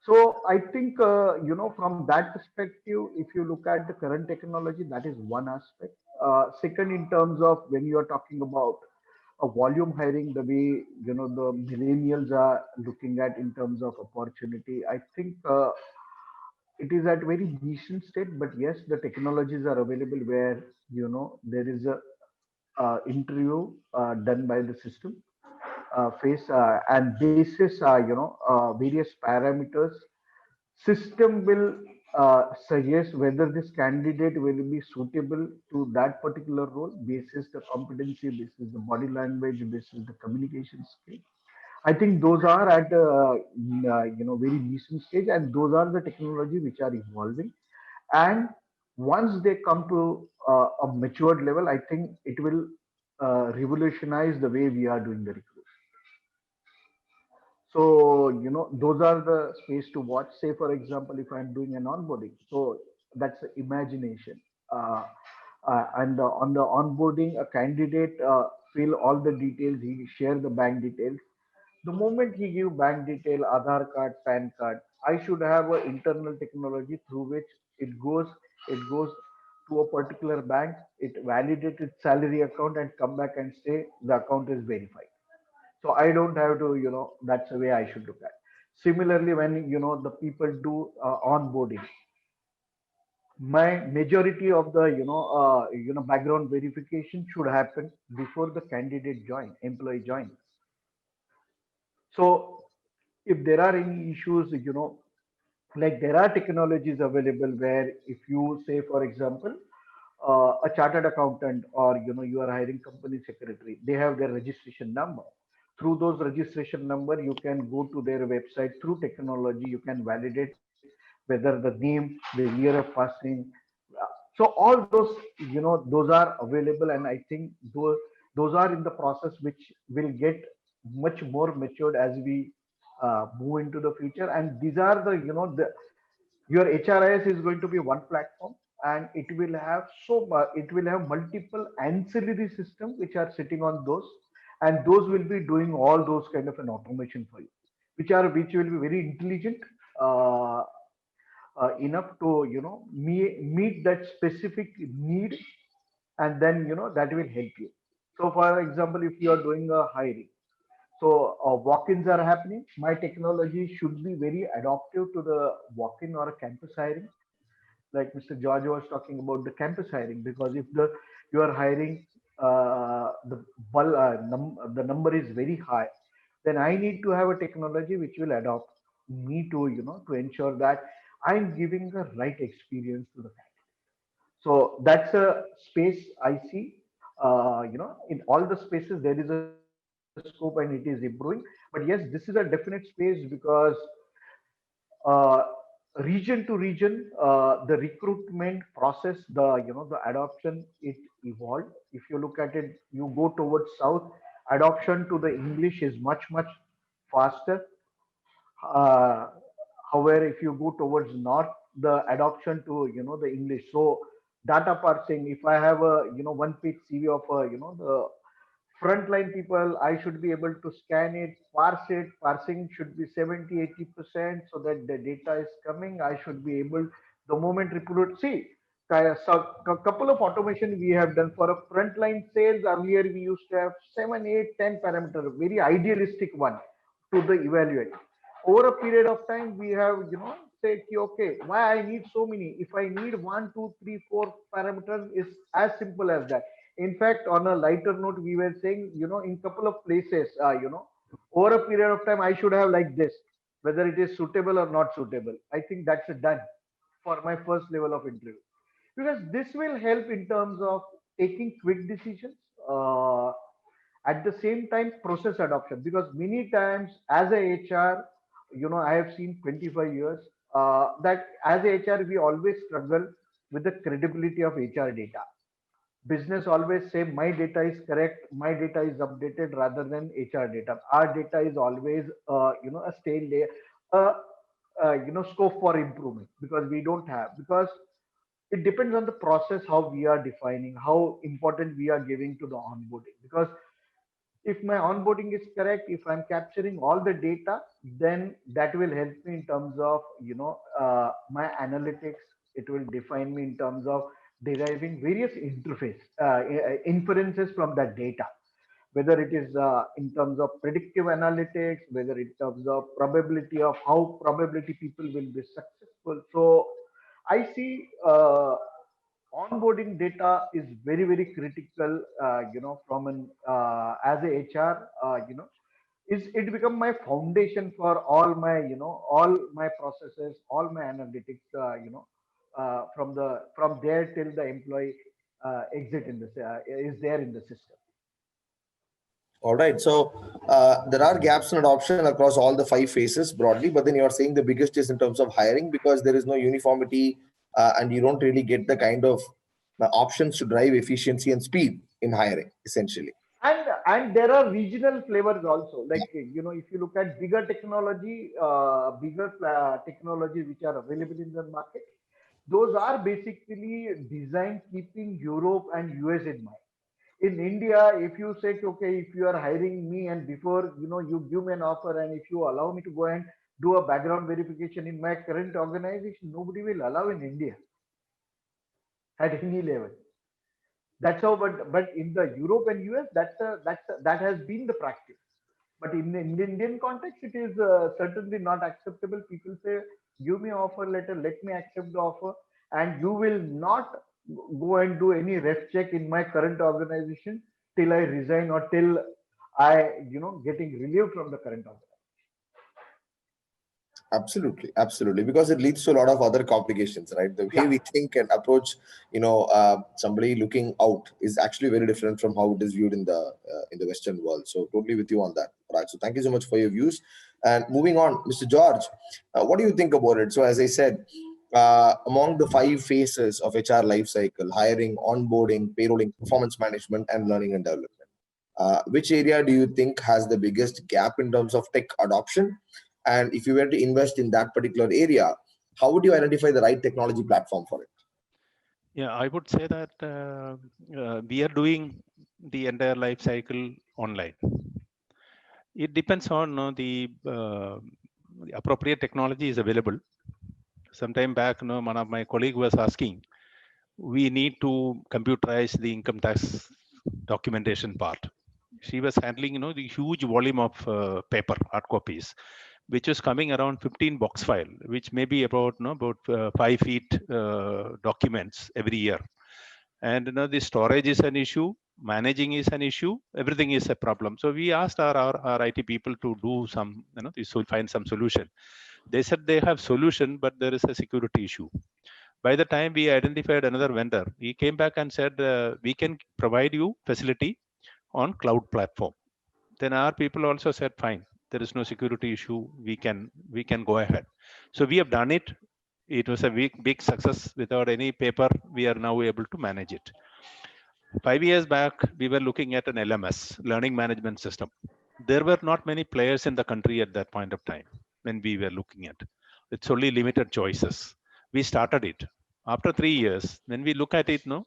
So I think, from that perspective, if you look at the current technology, that is one aspect. Second, in terms of when you are talking about a volume hiring, the way, the millennials are looking at in terms of opportunity, I think it is at very nascent state, but yes, the technologies are available where, there is a interview done by the system face and basis, various parameters. System will suggest whether this candidate will be suitable to that particular role, basis the competency, basis the body language, basis the communication skill. I think those are at very nascent stage, and those are the technology which are evolving. And once they come to a matured level, I think it will revolutionize the way we are doing the recruitment. So, those are the space to watch. Say, for example, if I'm doing an onboarding, so that's imagination. And on the onboarding, a candidate fill all the details, he share the bank details. The moment he give bank detail, Aadhaar card, PAN card, I should have an internal technology through which it goes to a particular bank, it validates its salary account and come back and say the account is verified. So I don't have to, that's the way I should look at. Similarly, when the people do onboarding, my majority of the background verification should happen before the candidate employee join. So if there are any issues, like there are technologies available where if you say, for example, a chartered accountant, or you are hiring company secretary, they have their registration number. Through those registration number, you can go to their website. Through technology, you can validate whether the name, the year of passing. So all those, those are available, and I think those are in the process, which will get much more matured as we move into the future. And these are the, your HRIS is going to be one platform, and it will have it will have multiple ancillary systems which are sitting on those, and those will be doing all those kind of an automation for you, which will be very intelligent, uh, enough to meet that specific need, and then that will help you. So for example, if you are doing a hiring, so walk-ins are happening, my technology should be very adaptive to the walk-in or a campus hiring. Like Mr. George was talking about the campus hiring, because if you are hiring the number is very high, then I need to have a technology which will adopt me to, to ensure that I'm giving the right experience to the client. So that's a space I see. In all the spaces there is a scope and it is improving. But yes, this is a definite space because uh, region to region, the recruitment process, the adoption, it evolved. If you look at it, you go towards south, adoption to the English is much faster. uh, However, if you go towards north, the adoption to, the English. So data parsing, if I have a, one page CV of a, the frontline people, I should be able to scan it, parse it. Parsing should be 70-80% so that the data is coming. I should be able, the moment recruit, see, so a couple of automation we have done for a frontline sales. Earlier we used to have 7, 8, 10 parameter, very idealistic one to the evaluate. Over a period of time, we have, said, okay, why I need so many? If I need 1, 2, 3, 4 parameters, is as simple as that. In fact, on a lighter note, we were saying, in couple of places, over a period of time, I should have like this, whether it is suitable or not suitable. I think that's done for my first level of interview, because this will help in terms of taking quick decisions. At the same time, process adoption, because many times as a HR, I have seen 25 years that as a HR, we always struggle with the credibility of HR data. Business always say my data is correct, my data is updated, rather than HR data. Our data is always a stale layer, uh, scope for improvement, because we don't have, because it depends on the process, how we are defining, how important we are giving to the onboarding. Because if my onboarding is correct, if I'm capturing all the data, then that will help me in terms of, my analytics. It will define me in terms of deriving various interface inferences from that data, whether it is in terms of predictive analytics, whether in terms of probability, of how probability people will be successful. So I see onboarding data is very critical, from an as a HR, is it become my foundation for all my, all my processes, all my analytics, from there till the employee exit in this is there in the system. All right. So there are gaps in adoption across all the 5 phases broadly, but then you are saying the biggest is in terms of hiring, because there is no uniformity and you don't really get the kind of options to drive efficiency and speed in hiring, essentially. And there are regional flavors also, like, if you look at bigger technology which are available in the market, those are basically designed keeping Europe and US in mind. In India, if you say, okay, if you are hiring me and before, you give me an offer, and if you allow me to go and do a background verification in my current organization, nobody will allow in India at any level. That's how, but in the Europe and US, that has been the practice. But in the Indian context, it is certainly not acceptable. People say, give me offer letter, let me accept the offer, and you will not go and do any ref check in my current organization till I resign, or till I, getting relieved from the current organization. Absolutely, because it leads to a lot of other complications, right? The way Yeah. we think and approach, somebody looking out is actually very different from how it is viewed in the Western world. So totally with you on that, right? So thank you so much for your views. And moving on, Mr. George, what do you think about it? So as I said, among the 5 phases of HR life cycle: hiring, onboarding, payrolling, performance management, and learning and development, which area do you think has the biggest gap in terms of tech adoption? And if you were to invest in that particular area, how would you identify the right technology platform for it? Yeah, I would say that we are doing the entire life cycle online. It depends on the appropriate technology is available. Sometime back, one of my colleague was asking, we need to computerize the income tax documentation part. She was handling, the huge volume of paper, hard copies, which is coming around 15 box file, which may be about 5 feet documents every year. And the storage is an issue, managing is an issue, everything is a problem. So we asked our IT people to do some, find some solution. They said they have solution, but there is a security issue. By the time we identified another vendor, he came back and said, we can provide you facility on cloud platform. Then our people also said, fine, there is no security issue. We can go ahead. So we have done it. It was a big success. Without any paper, we are now able to manage it. 5 years back, we were looking at an LMS, learning management system. There were not many players in the country at that point of time when we were looking at. It's only limited choices. We started it. After 3 years, when we look at it, no,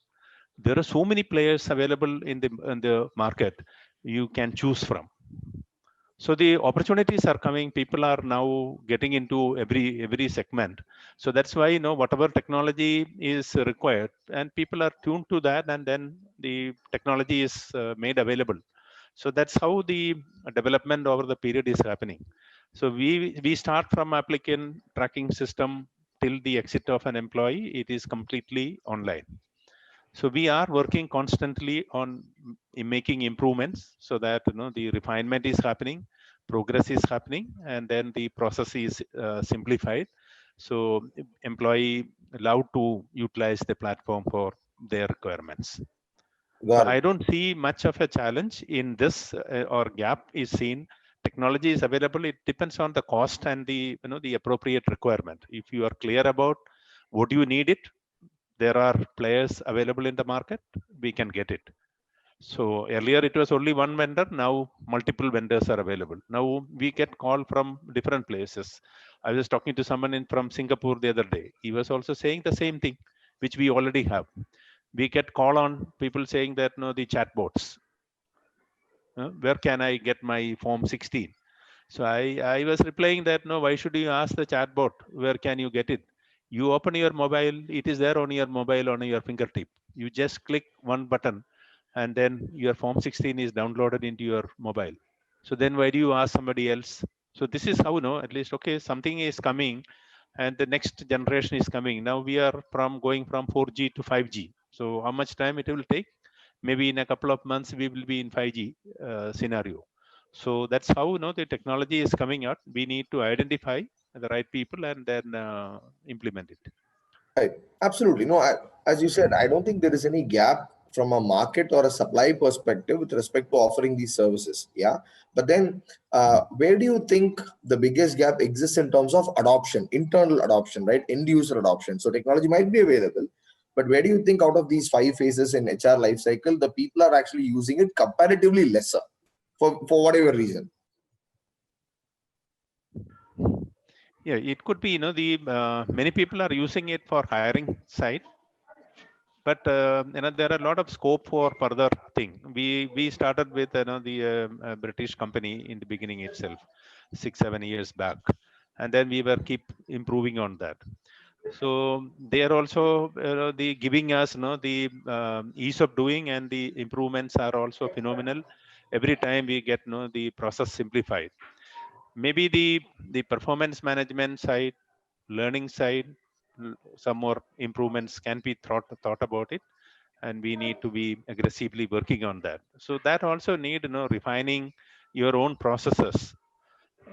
there are so many players available in the market you can choose from. So the opportunities are coming. People are now getting into every segment. So that's why, whatever technology is required, and people are tuned to that, and then the technology is made available. So that's how the development over the period is happening. So we start from applicant tracking system till the exit of an employee. It is completely online. So we are working constantly on making improvements so that the refinement is happening, progress is happening, and then the process is simplified. So employee allowed to utilize the platform for their requirements. So I don't see much of a challenge in this or gap is seen. Technology is available. It depends on the cost and the the appropriate requirement. If you are clear about what you need it, there are players available in the market, we can get it. So earlier it was only one vendor, now multiple vendors are available. Now we get call from different places. I was talking to someone from Singapore the other day. He was also saying the same thing, which we already have. We get call on people saying that the chatbots. Where can I get my form 16? So I was replying that why should you ask the chatbot? Where can you get it? You open your mobile, it is there on your mobile, on your fingertip. You just click one button and then your form 16 is downloaded into your mobile. So then why do you ask somebody else? So this is how, at least, okay, something is coming and the next generation is coming. Now we are going from 4G to 5G. So how much time it will take? Maybe in a couple of months, we will be in 5G scenario. So that's how the technology is coming out. We need to identify the right people and then implement it. Right. Absolutely. No, as you said, I don't think there is any gap from a market or a supply perspective with respect to offering these services. Yeah. But then where do you think the biggest gap exists in terms of adoption, internal adoption, right? End user adoption. So technology might be available, but where do you think out of these 5 phases in HR lifecycle, the people are actually using it comparatively lesser for whatever reason? Yeah, it could be, the many people are using it for hiring side, but there are a lot of scope for further thing. We started with the British company in the beginning itself, 6-7 years back, and then we were keep improving on that. So they are also the giving us the ease of doing, and the improvements are also phenomenal. Every time we get the process simplified. Maybe the performance management side, learning side, some more improvements can be thought about it, and we need to be aggressively working on that. So that also need refining your own processes.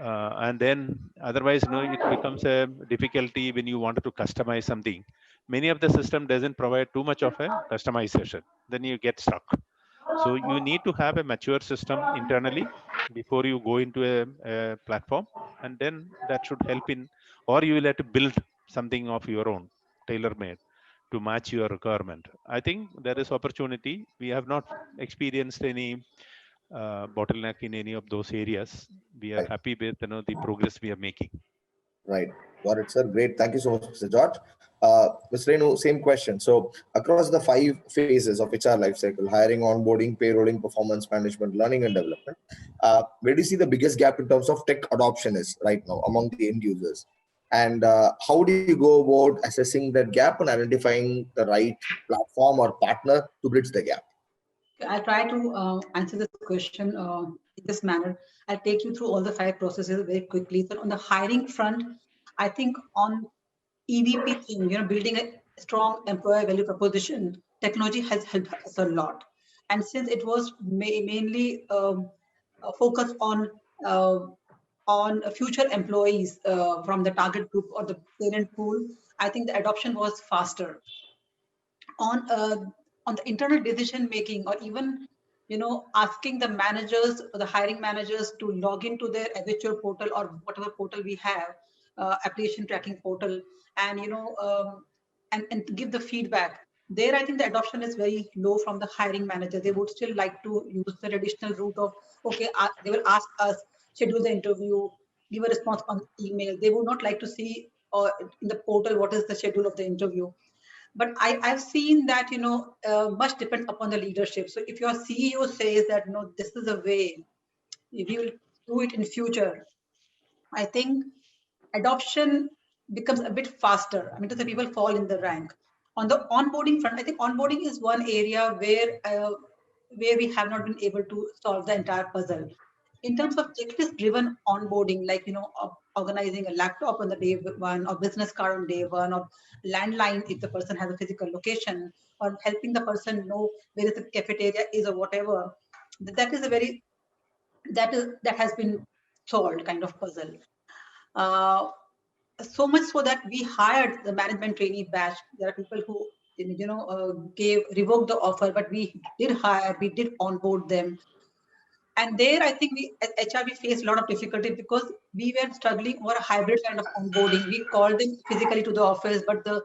And then otherwise it becomes a difficulty when you wanted to customize something. Many of the system doesn't provide too much of a customization, then you get stuck. So you need to have a mature system internally before you go into a platform, and then that should help in, or you will have to build something of your own, tailor-made to match your requirement. I think there is opportunity. We have not experienced any bottleneck in any of those areas. We are happy with the progress we are making. Right. Got it, sir. Great. Thank you so much, Mr. George. Ms. Renu, same question. So across the 5 phases of HR lifecycle, hiring, onboarding, payrolling, performance management, learning and development, where do you see the biggest gap in terms of tech adoption is right now among the end users? And how do you go about assessing that gap and identifying the right platform or partner to bridge the gap? I'll try to answer this question in this manner. I'll take you through all the 5 processes very quickly. So on the hiring front, I think on EVP team, building a strong employer value proposition, technology has helped us a lot. And since it was mainly focused on on future employees from the target group or the parent pool, I think the adoption was faster. On the internal decision making, or even asking the managers or the hiring managers to log into their HR portal or whatever portal we have, application tracking portal, and and give the feedback. There, I think the adoption is very low from the hiring manager. They would still like to use the traditional route of, okay, they will ask us, schedule the interview, give a response on email. They would not like to see in the portal what is the schedule of the interview. But I've seen that much depends upon the leadership. So if your CEO says that no, this is a way we will do it in future, I think adoption becomes a bit faster. I mean, the people fall in the rank. On the onboarding front, I think onboarding is one area where we have not been able to solve the entire puzzle. In terms of checklist-driven onboarding, like organizing a laptop on the day one, or business card on day one, or landline if the person has a physical location, or helping the person know where the cafeteria is or whatever, that is a very that has been solved kind of puzzle. So much so that we hired the management trainee batch. There are people who revoked the offer, but we did onboard them. And there, I think we at HR we faced a lot of difficulty because we were struggling over a hybrid kind of onboarding. We called them physically to the office, but the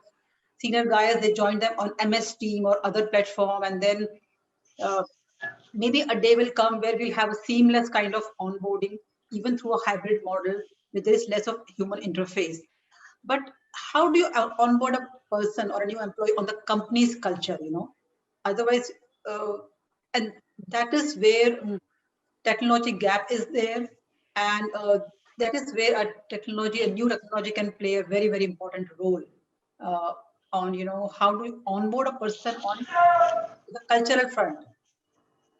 senior guys, they joined them on MS Team or other platform, and then maybe a day will come where we'll have a seamless kind of onboarding, even through a hybrid model, where there is less of human interface. But how do you onboard a person or a new employee on the company's culture? Otherwise, and that is where technology gap is there, and that is where a new technology can play a very, very important role on how do you onboard a person on the cultural front.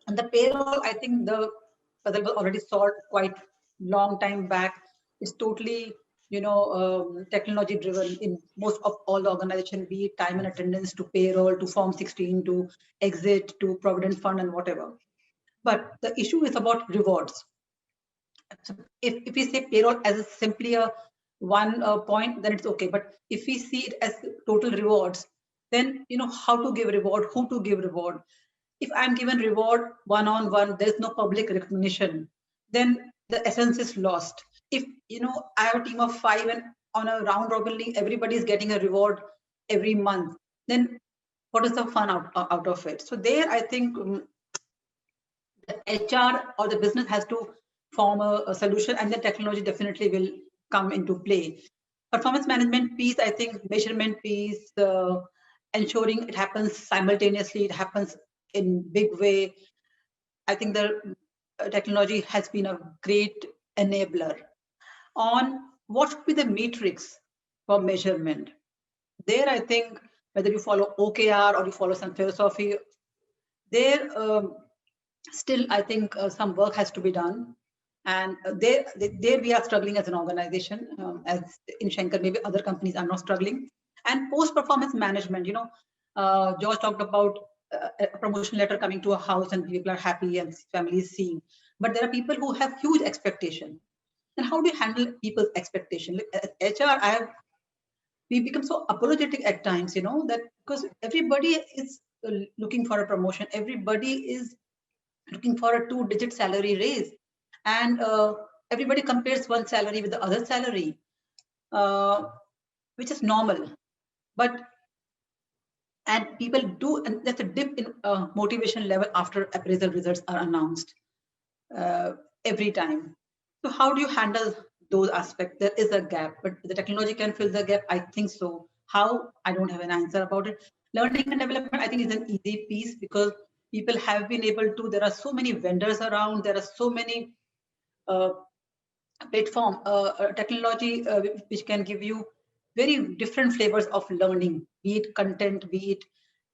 And the payroll, I think the puzzle was already solved quite long time back. It's totally technology driven in most of all the organization, be it time and attendance to payroll to Form 16 to exit to Provident Fund and whatever. But the issue is about rewards. If we say payroll as simply a one point, then it's okay. But if we see it as total rewards, then how to give reward, who to give reward. If I'm given reward one-on-one, there's no public recognition, then the essence is lost. If I have a team of 5 and on a round robin league, everybody is getting a reward every month, then what is the fun out of it? So there, I think the HR or the business has to form a solution, and the technology definitely will come into play. Performance management piece, I think measurement piece, ensuring it happens simultaneously, it happens in big way. I think the technology has been a great enabler. On what should be the metrics for measurement? There, I think whether you follow OKR or you follow some philosophy, there still I think some work has to be done. And there we are struggling as an organization, as in Schenker, maybe other companies are not struggling. And post-performance management, George talked about a promotion letter coming to a house and people are happy and families seeing. But there are people who have huge expectation. And how do you handle people's expectation? At HR, we become so apologetic at times, that because everybody is looking for a promotion, everybody is looking for a 2-digit salary raise, and everybody compares one salary with the other salary, which is normal. And people do, and there's a dip in motivation level after appraisal results are announced every time. So how do you handle those aspects? There is a gap, but the technology can fill the gap. I think so. How? I don't have an answer about it. Learning and development, I think, is an easy piece because people have been able to, there are so many vendors around, there are so many platform technology which can give you very different flavors of learning, be it content, be it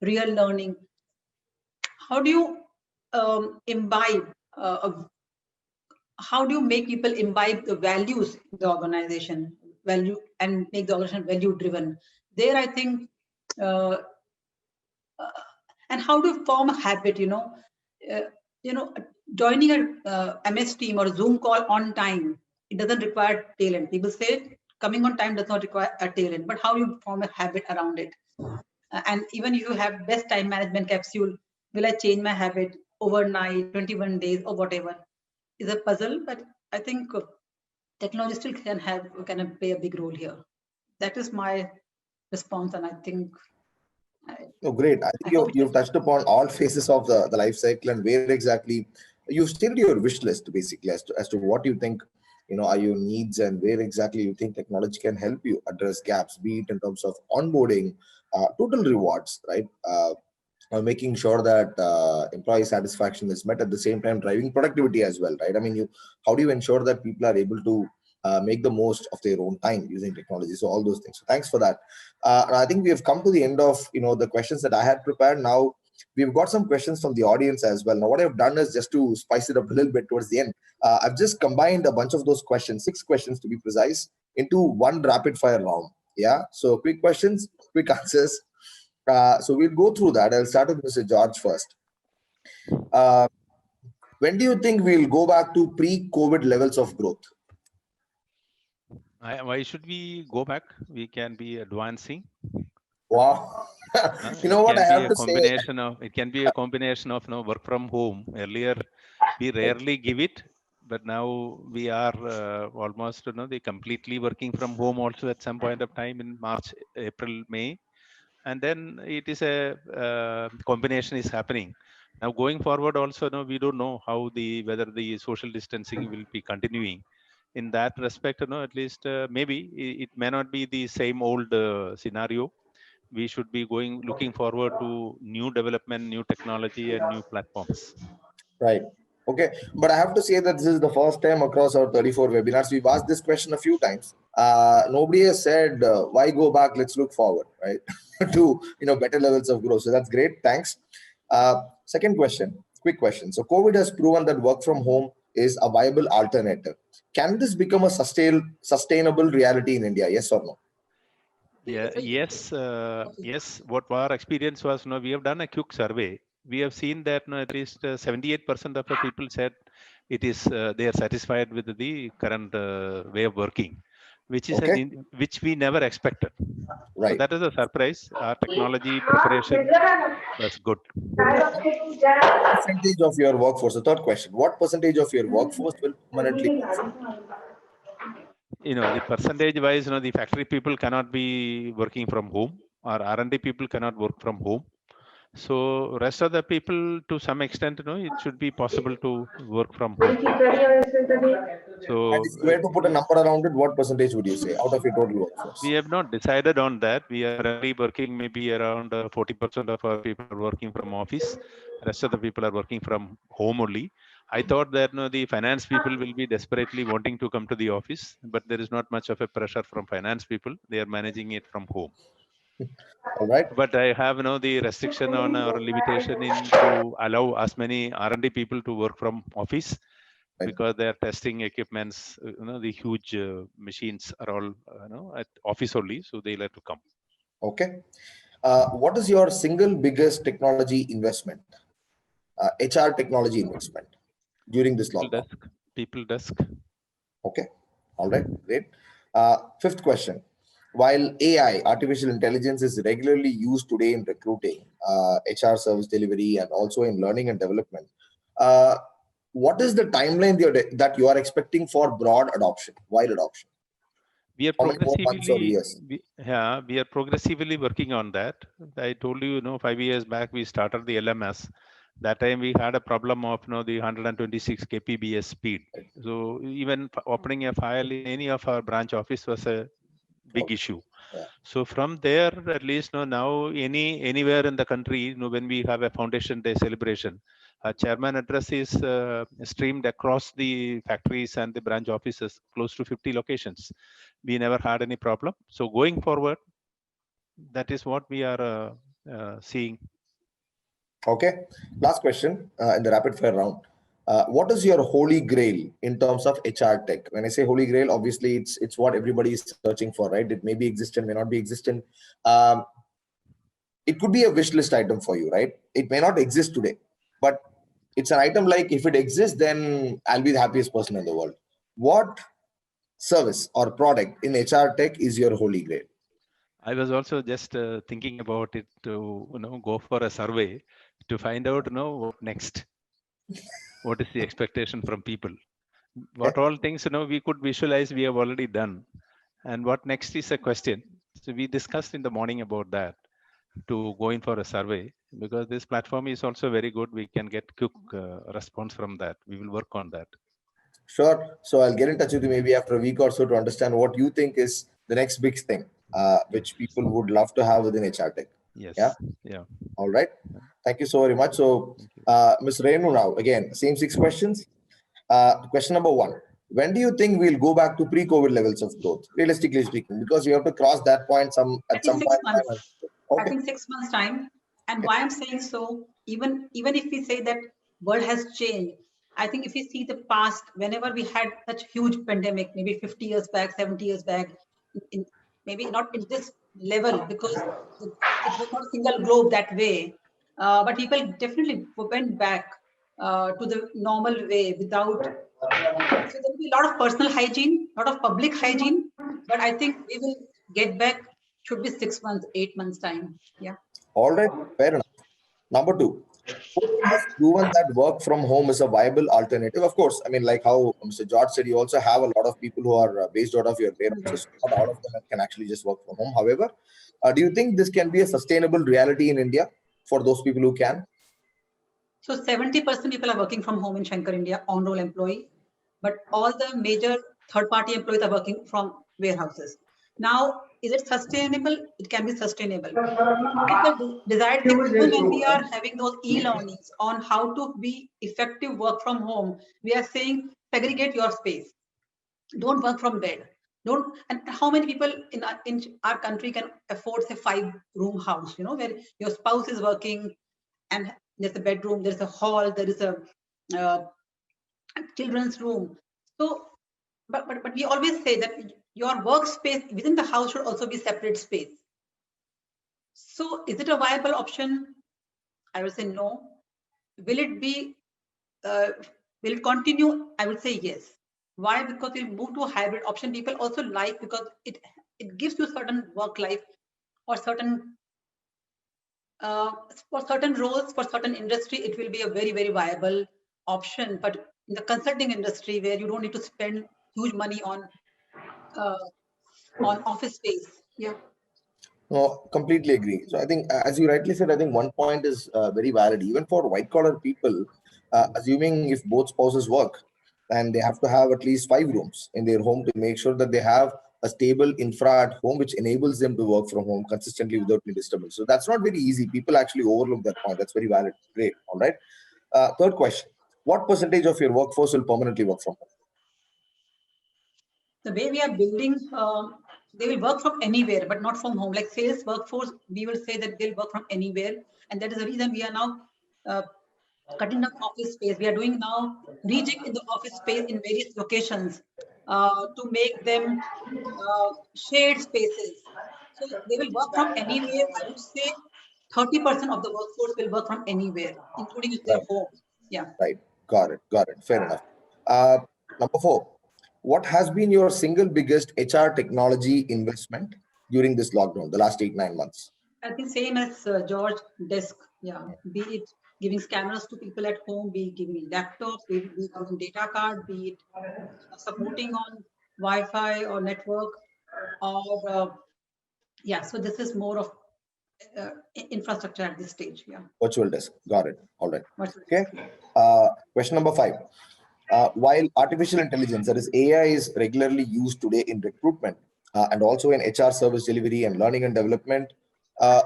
real learning. How do you imbibe, how do you make people imbibe the values in the organization, value, and make the organization value driven? There, I think, and how do you form a habit, joining a MS Team or a Zoom call on time, it doesn't require talent. People say coming on time does not require a talent, but how you form a habit around it. And even if you have best time management capsule, will I change my habit overnight, 21 days or whatever, is a puzzle. But I think technology still can play a big role here. That is my response, and I think. Oh, great. I think you've touched upon all phases of the life cycle and where exactly you've stated your wish list basically as to what you think are your needs and where exactly you think technology can help you address gaps, be it in terms of onboarding, total rewards, right? Making sure that employee satisfaction is met, at the same time driving productivity as well, right? I mean, how do you ensure that people are able to make the most of their own time using technology? So all those things. So thanks for that. I think we have come to the end of the questions that I had prepared. Now we've got some questions from the audience as well. Now what I've done is, just to spice it up a little bit towards the end, I've just combined a bunch of those questions, 6 questions to be precise, into one rapid fire round. Yeah. So quick questions, quick answers. So we'll go through that. I'll start with Mr. George first. When do you think we'll go back to pre-COVID levels of growth? Why should we go back? We can be advancing. Wow. You know what I have to say? It can be a combination of work from home. Earlier, we rarely give it, but now we are almost they completely working from home also at some point of time in March, April, May. And then it is a combination is happening. Now going forward also, we don't know how whether the social distancing will be continuing. In that respect, at least maybe it may not be the same old scenario. We should be looking forward to new development, new technology, and new platforms. Right. Okay. But I have to say that this is the first time across our 34 webinars we've asked this question a few times. Nobody has said why go back. Let's look forward, right, to better levels of growth. So that's great. Thanks. Second question, quick question. So COVID has proven that work from home is a viable alternative. Can this become a sustainable reality in India? Yes or no? Yeah. Yes. Yes. What our experience was, we have done a quick survey. We have seen that at least 78% of the people said it is they are satisfied with the current way of working, which is which we never expected. Right. So that is a surprise. Our technology preparation was good. What percentage of your workforce? The third question: what percentage of your workforce will permanently? The percentage wise, the factory people cannot be working from home, or R&D people cannot work from home. So rest of the people, to some extent, it should be possible to work from home. So and if you were to put a number around it, what percentage would you say out of your total workforce? We have not decided on that. We are only working maybe around 40% of our people are working from office. Rest of the people are working from home only. I thought that the finance people will be desperately wanting to come to the office, but there is not much of a pressure from finance people. They are managing it from home. All right. But I have the restriction on or limitation to allow as many R&D people to work from office, because they are testing equipments. The huge machines are all at office only, so they like to come. Okay. What is your single biggest technology investment? HR technology investment during this lockdown? People desk. Okay. All right. Great. Fifth question. While AI, artificial intelligence, is regularly used today in recruiting, HR service delivery, and also in learning and development, what is the timeline that you are expecting for broad adoption, wide adoption? We are progressively, we are progressively working on that. I told you, 5 years back we started the LMS. That time we had a problem of the 126 kbps speed. So even opening a file in any of our branch office was a big issue. So from there, at least now anywhere in the country, when we have a Foundation Day celebration, a chairman address is streamed across the factories and the branch offices, close to 50 locations. We never had any problem. So going forward, that is what we are seeing. Okay. Last question in the rapid fire round. What is your holy grail in terms of HR tech? When I say holy grail, obviously it's what everybody is searching for, right? It may be existent, may not be existent. It could be a wish list item for you, right? It may not exist today, but it's an item like, if it exists, then I'll be the happiest person in the world. What service or product in HR tech is your holy grail? I was also just thinking about it to go for a survey to find out what next. What is the expectation from people? What all things we could visualize we have already done, and what next is a question. So we discussed in the morning about that, to go in for a survey, because this platform is also very good. We can get quick response from that. We will work on that. Sure. So I'll get in touch with you maybe after a week or so to understand what you think is the next big thing, which people would love to have within HR tech. Yes. Yeah. Yeah. All right. Thank you so very much. So, Ms. Renu, now again, same 6 questions. Question number 1: when do you think we'll go back to pre-COVID levels of growth, realistically speaking? Because we have to cross that point I at think some 6 point. months. I Okay. think 6 months time. And why I'm saying so, even if we say that world has changed, I think if we see the past, whenever we had such huge pandemic, maybe 50 years back, 70 years back, maybe not in this level, because it was not a single globe that way, but people definitely went back to the normal way without. So there will be a lot of personal hygiene, a lot of public hygiene, but I think we will get back. Should be 6 months, 8 months time. Yeah. All right. Fair enough. Number 2: who has proven that work from home is a viable alternative? Of course, I mean, like how Mr. George said, you also have a lot of people who are based out of your warehouses. Not all of them can actually just work from home. However, do you think this can be a sustainable reality in India for those people who can? So 70% people are working from home in Shankar India, on-roll employee, but all the major third-party employees are working from warehouses. Now, is it sustainable? It can be sustainable. People decide that even when we are having those e-learnings on how to be effective work from home, we are saying segregate your space. Don't work from bed. Don't. And how many people in our country can afford a 5-room house? Where your spouse is working, and there's a bedroom, there's a hall, there is a children's room. So, but we always say that your workspace within the house should also be separate space. So, is it a viable option? I would say no. Will it be? Will it continue? I would say yes. Why? Because we'll move to a hybrid option. People also like, because it gives you certain work life or certain. For certain roles, for certain industry, it will be a very, very viable option. But in the consulting industry, where you don't need to spend huge money on office space, yeah. No, completely agree. So I think, as you rightly said, I think one point is very valid. Even for white collar people, assuming if both spouses work, and they have to have at least 5 rooms in their home to make sure that they have a stable infra at home, which enables them to work from home consistently without any disturbance. So that's not very easy. People actually overlook that point. That's very valid. Great. All right. Third question: what percentage of your workforce will permanently work from home? The way we are building, they will work from anywhere, but not from home. Like sales workforce, we will say that they'll work from anywhere. And that is the reason we are now cutting down office space. We are doing now rejig in the office space in various locations to make them shared spaces. So they will work from anywhere. I would say 30% of the workforce will work from anywhere, including in their Right. home. Yeah. Right. Got it. Fair enough. Number 4: what has been your single biggest HR technology investment during this lockdown, the last 8-9 months? I think same as George, desk. Yeah. Be it giving scanners to people at home, be it giving laptops, be it giving data card, be it supporting on Wi-Fi or network, or yeah. So this is more of infrastructure at this stage. Yeah. Virtual desk. Got it. All right. Virtual Okay. desk. Question number 5. While artificial intelligence, that is AI, is regularly used today in recruitment and also in HR service delivery and learning and development,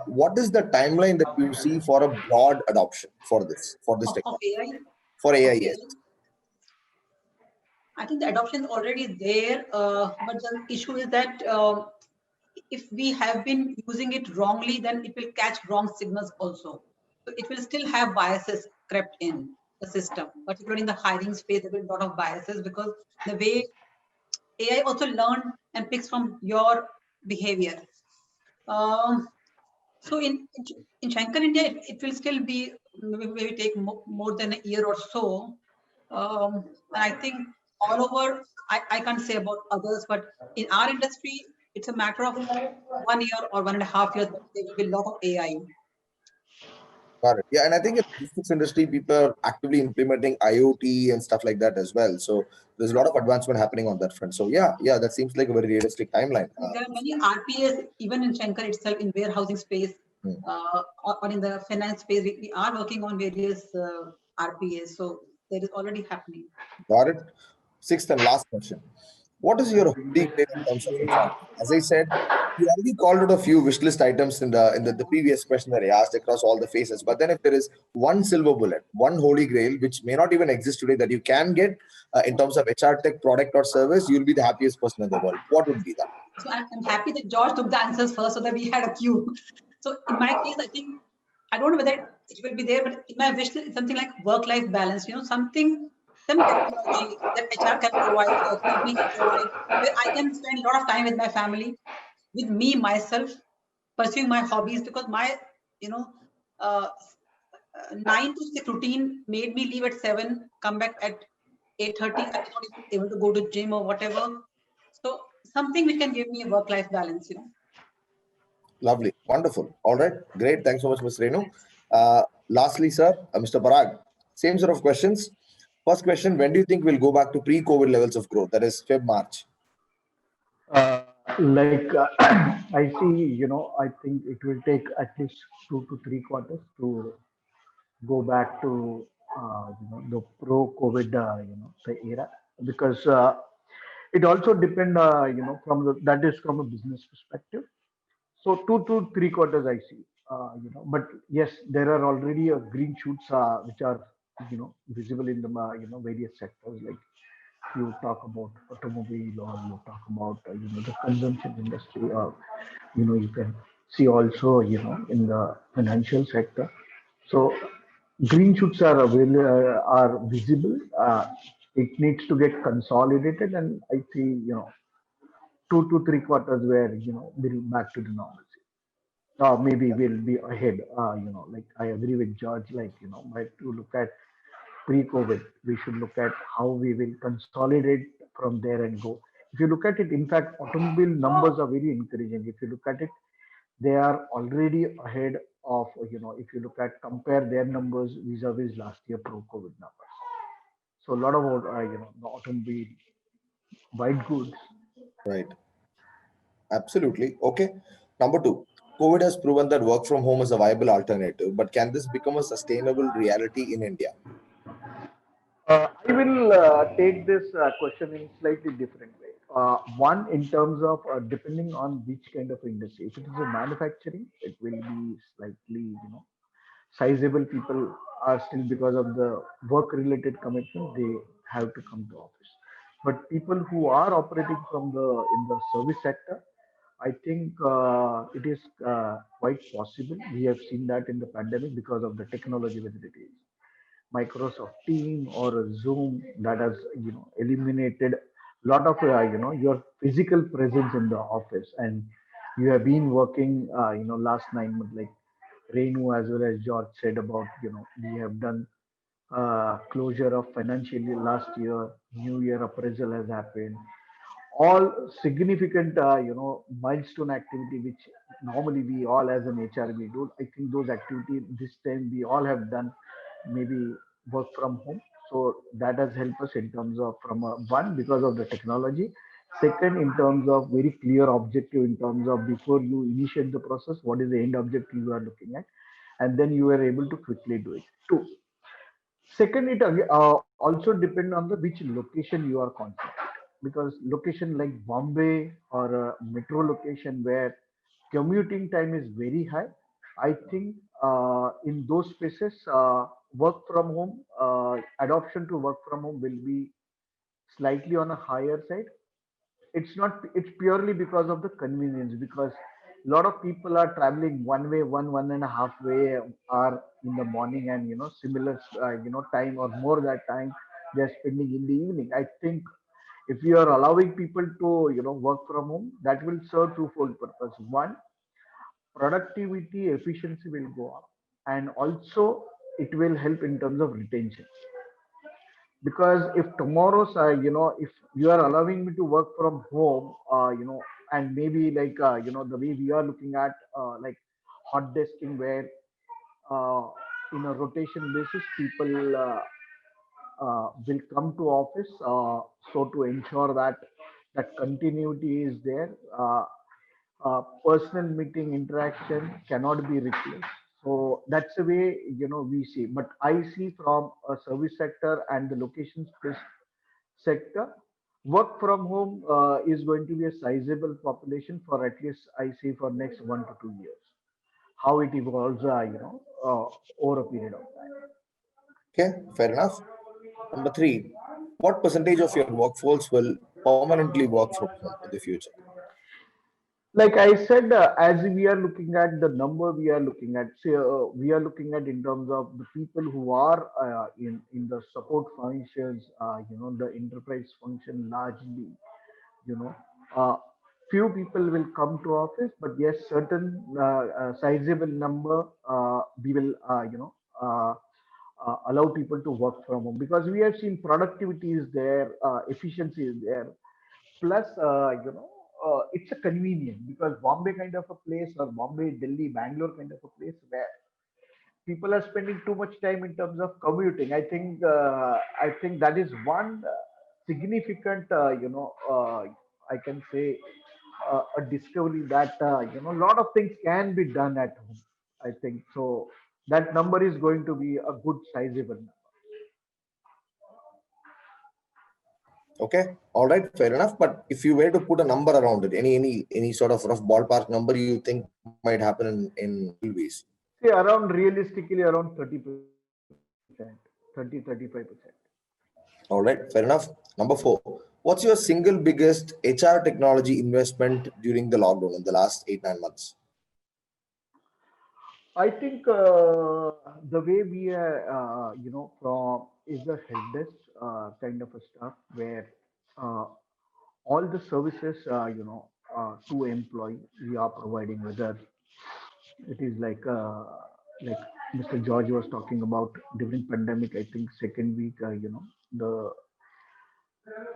what is the timeline that you see for a broad adoption for this Of technology? AI. For AI, Of yes. AI. I think the adoption is already there, but the issue is that if we have been using it wrongly, then it will catch wrong signals also. So it will still have biases crept in the system, particularly in the hiring space. There will be a lot of biases because the way AI also learn and picks from your behavior. So in Shankar India, it will still be maybe take more than a year or so. And I think all over, I can't say about others, but in our industry, it's a matter of 1 year or 1.5 years, there will be a lot of AI. Got it. Yeah, and I think in the logistics industry, people are actively implementing IoT and stuff like that as well. So there's a lot of advancement happening on that front. So yeah, that seems like a very realistic timeline. There are many RPAs, even in Shankar itself, in warehousing space, or in the finance space, we are working on various RPAs. So there is already happening. Got it. Sixth and last question. What is your holy grail in terms of HR? As I said, you already called out a few wish list items in the previous question that I asked across all the phases. But then if there is one silver bullet, one holy grail, which may not even exist today that you can get in terms of HR tech product or service, you'll be the happiest person in the world. What would be that? So I'm happy that George took the answers first so that we had a queue. So in my case, I think, I don't know whether it will be there, but in my wish list, it's something like work-life balance, some technology that HR can provide or company can provide, where I can spend a lot of time with my family, with me, myself, pursuing my hobbies, because my, uh, 9 to 6 routine made me leave at 7, come back at 8:30. I was not able to go to gym or whatever. So something which can give me a work-life balance. Lovely. Wonderful. All right. Great. Thanks so much, Ms. Renu. Lastly, sir, Mr. Parag, same sort of questions. First question, when do you think we'll go back to pre-COVID levels of growth? That is Feb, March. Uh, I see, I think it will take at least 2 to 3 quarters to go back to, the pro-COVID, the era, because it also depend, that is from a business perspective. So 2 to 3 quarters I see, but yes, there are already green shoots which are, visible in the, various sectors. Like you talk about automobile, or you talk about, the consumption industry, or, you can see also, in the financial sector. So green shoots are visible. It needs to get consolidated, and I see, 2 to 3 quarters where, we'll back to the normalcy. Maybe we'll be ahead. Like I agree with George. Like, but to look at pre-COVID, we should look at how we will consolidate from there and go. If you look at it, in fact, automobile numbers are very encouraging. If you look at it, they are already ahead of, if you look at compare their numbers vis-a-vis last year pro-COVID numbers. So a lot of, the automobile white goods. Right. Absolutely. Okay. Number two, COVID has proven that work from home is a viable alternative, but can this become a sustainable reality in India? I will take this question in slightly different way. One, in terms of depending on which kind of industry. If it is a manufacturing, it will be slightly, sizable people are still, because of the work-related commitment, they have to come to office. But people who are operating from the in the service sector, I think it is quite possible. We have seen that in the pandemic because of the technology, whether it is Microsoft Team or a Zoom, that has, eliminated a lot of, your physical presence in the office, and you have been working, last 9 months, like Renu as well as George said about, we have done closure of financial year last year, New Year appraisal has happened, all significant, milestone activity which normally we all as an HR we do. I think those activity this time we all have done, maybe work from home. So that has helped us in terms of from one, because of the technology. Second, in terms of very clear objective, in terms of before you initiate the process, what is the end objective you are looking at, and then you are able to quickly do it. Two, second, it also depend on the which location you are concentrated, because location like Bombay or a metro location where commuting time is very high, I think in those spaces, work from home, adoption to work from home will be slightly on a higher side. It's purely because of the convenience, because a lot of people are traveling one way, one and a half way, are in the morning, and similar time or more that time they're spending in the evening. I think if you are allowing people to work from home, that will serve twofold purpose. One, productivity efficiency will go up, and also it will help in terms of retention. Because if tomorrow's, if you are allowing me to work from home, and maybe like, the way we are looking at like hot desking where uh, in a rotation basis, people will come to office. So to ensure that that continuity is there, personal meeting interaction cannot be replaced. So that's the way we see. But I see from a service sector and the locations based sector, work from home is going to be a sizable population for at least I see for next 1 to 2 years. How it evolves, over a period of time. Okay, fair enough. Number three, what percentage of your workforce will permanently work from home in the future? Like I said, as we are looking at the number, we are looking at, say, we are looking at in terms of the people who are in the support functions, the enterprise function largely, you know, uh, few people will come to office, but yes, certain sizable number we will, allow people to work from home because we have seen productivity is there, efficiency is there. Plus, it's a convenient because Bombay kind of a place or Bombay, Delhi, Bangalore kind of a place where people are spending too much time in terms of commuting. I think that is one significant, I can say a discovery that a lot of things can be done at home. I think so. That number is going to be a good sizable number. Okay, all right, fair enough. But if you were to put a number around it, any sort of rough ballpark number you think might happen in ways? See, around realistically around 30%, 30-35%. All right, fair enough. Number four, what's your single biggest HR technology investment during the lockdown in the last 8-9 months? I think the way we are, from is the help desk kind of a stuff where uh, all the services, to employee we are providing, whether it is like Mr. George was talking about during pandemic. I think second week, the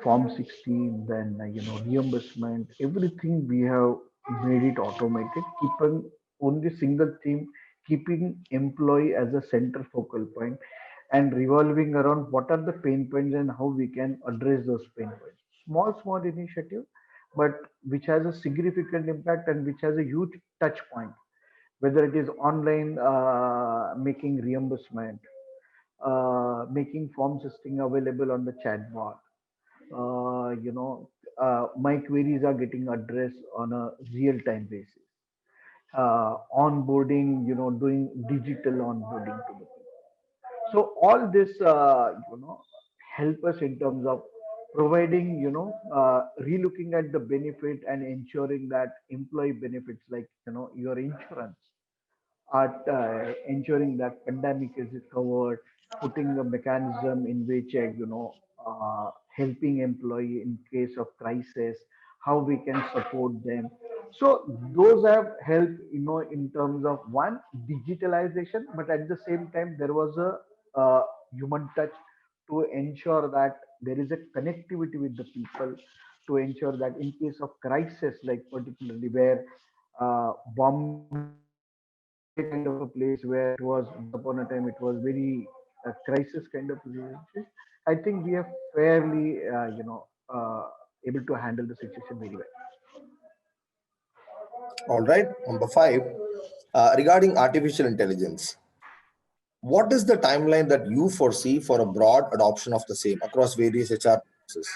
Form 16, then reimbursement, everything we have made it automated, keeping only single theme, keeping employee as a center focal point, and revolving around what are the pain points and how we can address those pain points. Small initiative, but which has a significant impact and which has a huge touch point. Whether it is online, making reimbursement, making form system available on the chatbot, uh, you know, my queries are getting addressed on a real time basis. Onboarding, doing digital onboarding to the people. So all this, help us in terms of providing, relooking at the benefit and ensuring that employee benefits like, your insurance at ensuring that pandemic is covered, putting a mechanism in which helping employee in case of crisis, how we can support them. So those have helped, in terms of one digitalization, but at the same time there was a human touch to ensure that there is a connectivity with the people, to ensure that in case of crisis, like particularly where Bombay kind of a place where it was once upon a time it was very crisis kind of relationship. I think we are fairly, able to handle the situation very well. All right, number five, regarding artificial intelligence, what is the timeline that you foresee for a broad adoption of the same across various HR processes?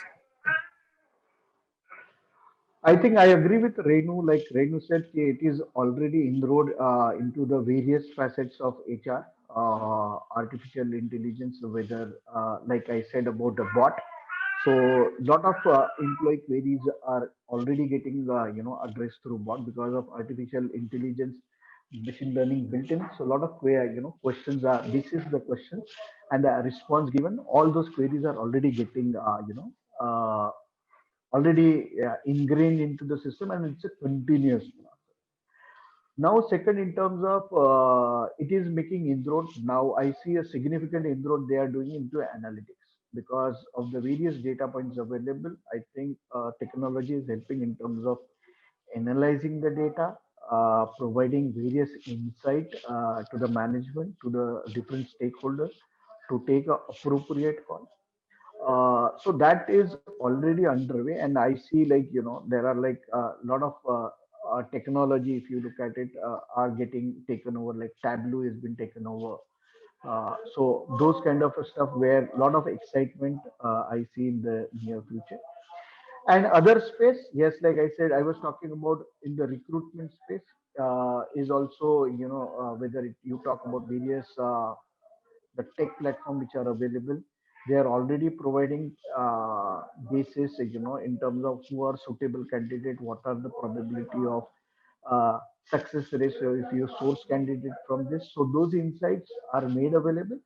I think I agree with Renu. Like Renu said, it is already inroad into the various facets of HR, artificial intelligence, whether, like I said about the bot. So lot of employee queries are already getting, addressed through bot because of artificial intelligence, machine learning built in. So a lot of questions are, this is the question and the response given. All those queries are already getting, already ingrained into the system, and it's a continuous process. Now, second, in terms of it is making inroads. Now, I see a significant inroad they are doing into analytics. because of the various data points available. I think technology is helping in terms of analyzing the data, providing various insight to the management, to the different stakeholders to take a appropriate call. So that is already underway, and I see, like, there are like a lot of technology, if you look at it, are getting taken over. Like Tableau has been taken over. So those kind of stuff where a lot of excitement I see in the near future. And other space, yes, like I said, I was talking about in the recruitment space, is also, whether you talk about various the tech platform which are available, they are already providing basis, in terms of who are suitable candidate, what are the probability of success ratio if you source candidate from this. So those insights are made available,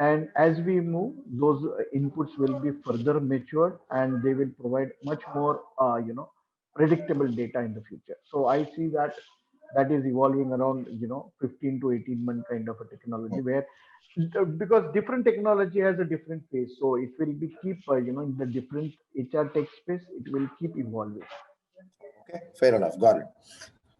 and as we move, those inputs will be further matured, and they will provide much more predictable data in the future. So I see that that is evolving around 15 to 18-month kind of a technology, where because different technology has a different phase, so it will be keep in the different HR tech space, it will keep evolving. Okay, fair enough. Got it.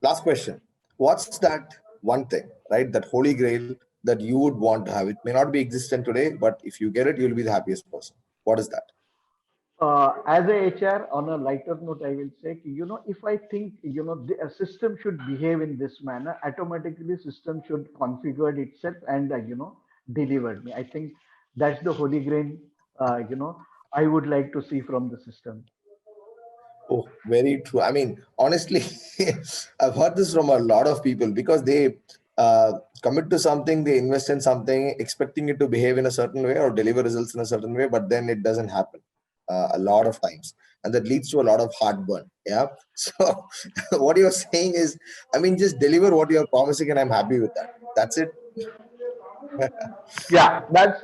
Last question. What's that one thing, right? That holy grail that you would want to have? It may not be existent today, but if you get it, you'll be the happiest person. What is that? As a HR, on a lighter note, I will say, if I think, a system should behave in this manner, automatically system should configure itself and, deliver me. I think that's the holy grail, I would like to see from the system. Oh, very true. I mean, honestly, I've heard this from a lot of people because they commit to something, they invest in something, expecting it to behave in a certain way or deliver results in a certain way, but then it doesn't happen a lot of times. And that leads to a lot of heartburn. Yeah. So, what you're saying is, I mean, just deliver what you're promising, and I'm happy with that. That's it. Yeah, that's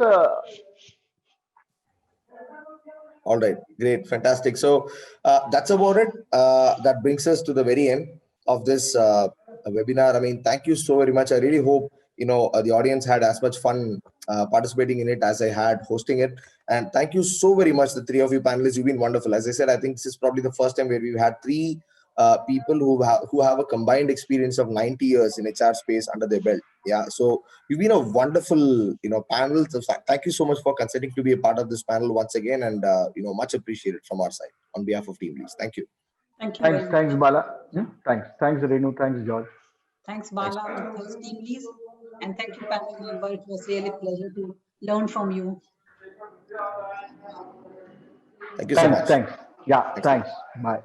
All right, great, fantastic. So that's about it. That brings us to the very end of this webinar. I mean, thank you so very much. I really hope the audience had as much fun participating in it as I had hosting it. And thank you so very much, the three of you panelists. You've been wonderful. As I said, I think this is probably the first time where we've had three people who have a combined experience of 90 years in HR space under their belt. Yeah, so you've been a wonderful panel. So thank you so much for consenting to be a part of this panel once again, and much appreciated from our side on behalf of Team Leads. Thank you. Thank you very thanks, much. Bala. Thanks, Renu. Thanks, George. Thanks, Bala, and thanks, Team Lead. And thank you, panel member. It was really a pleasure to learn from you. Thank you so much. Thanks. Yeah, thanks. Bye.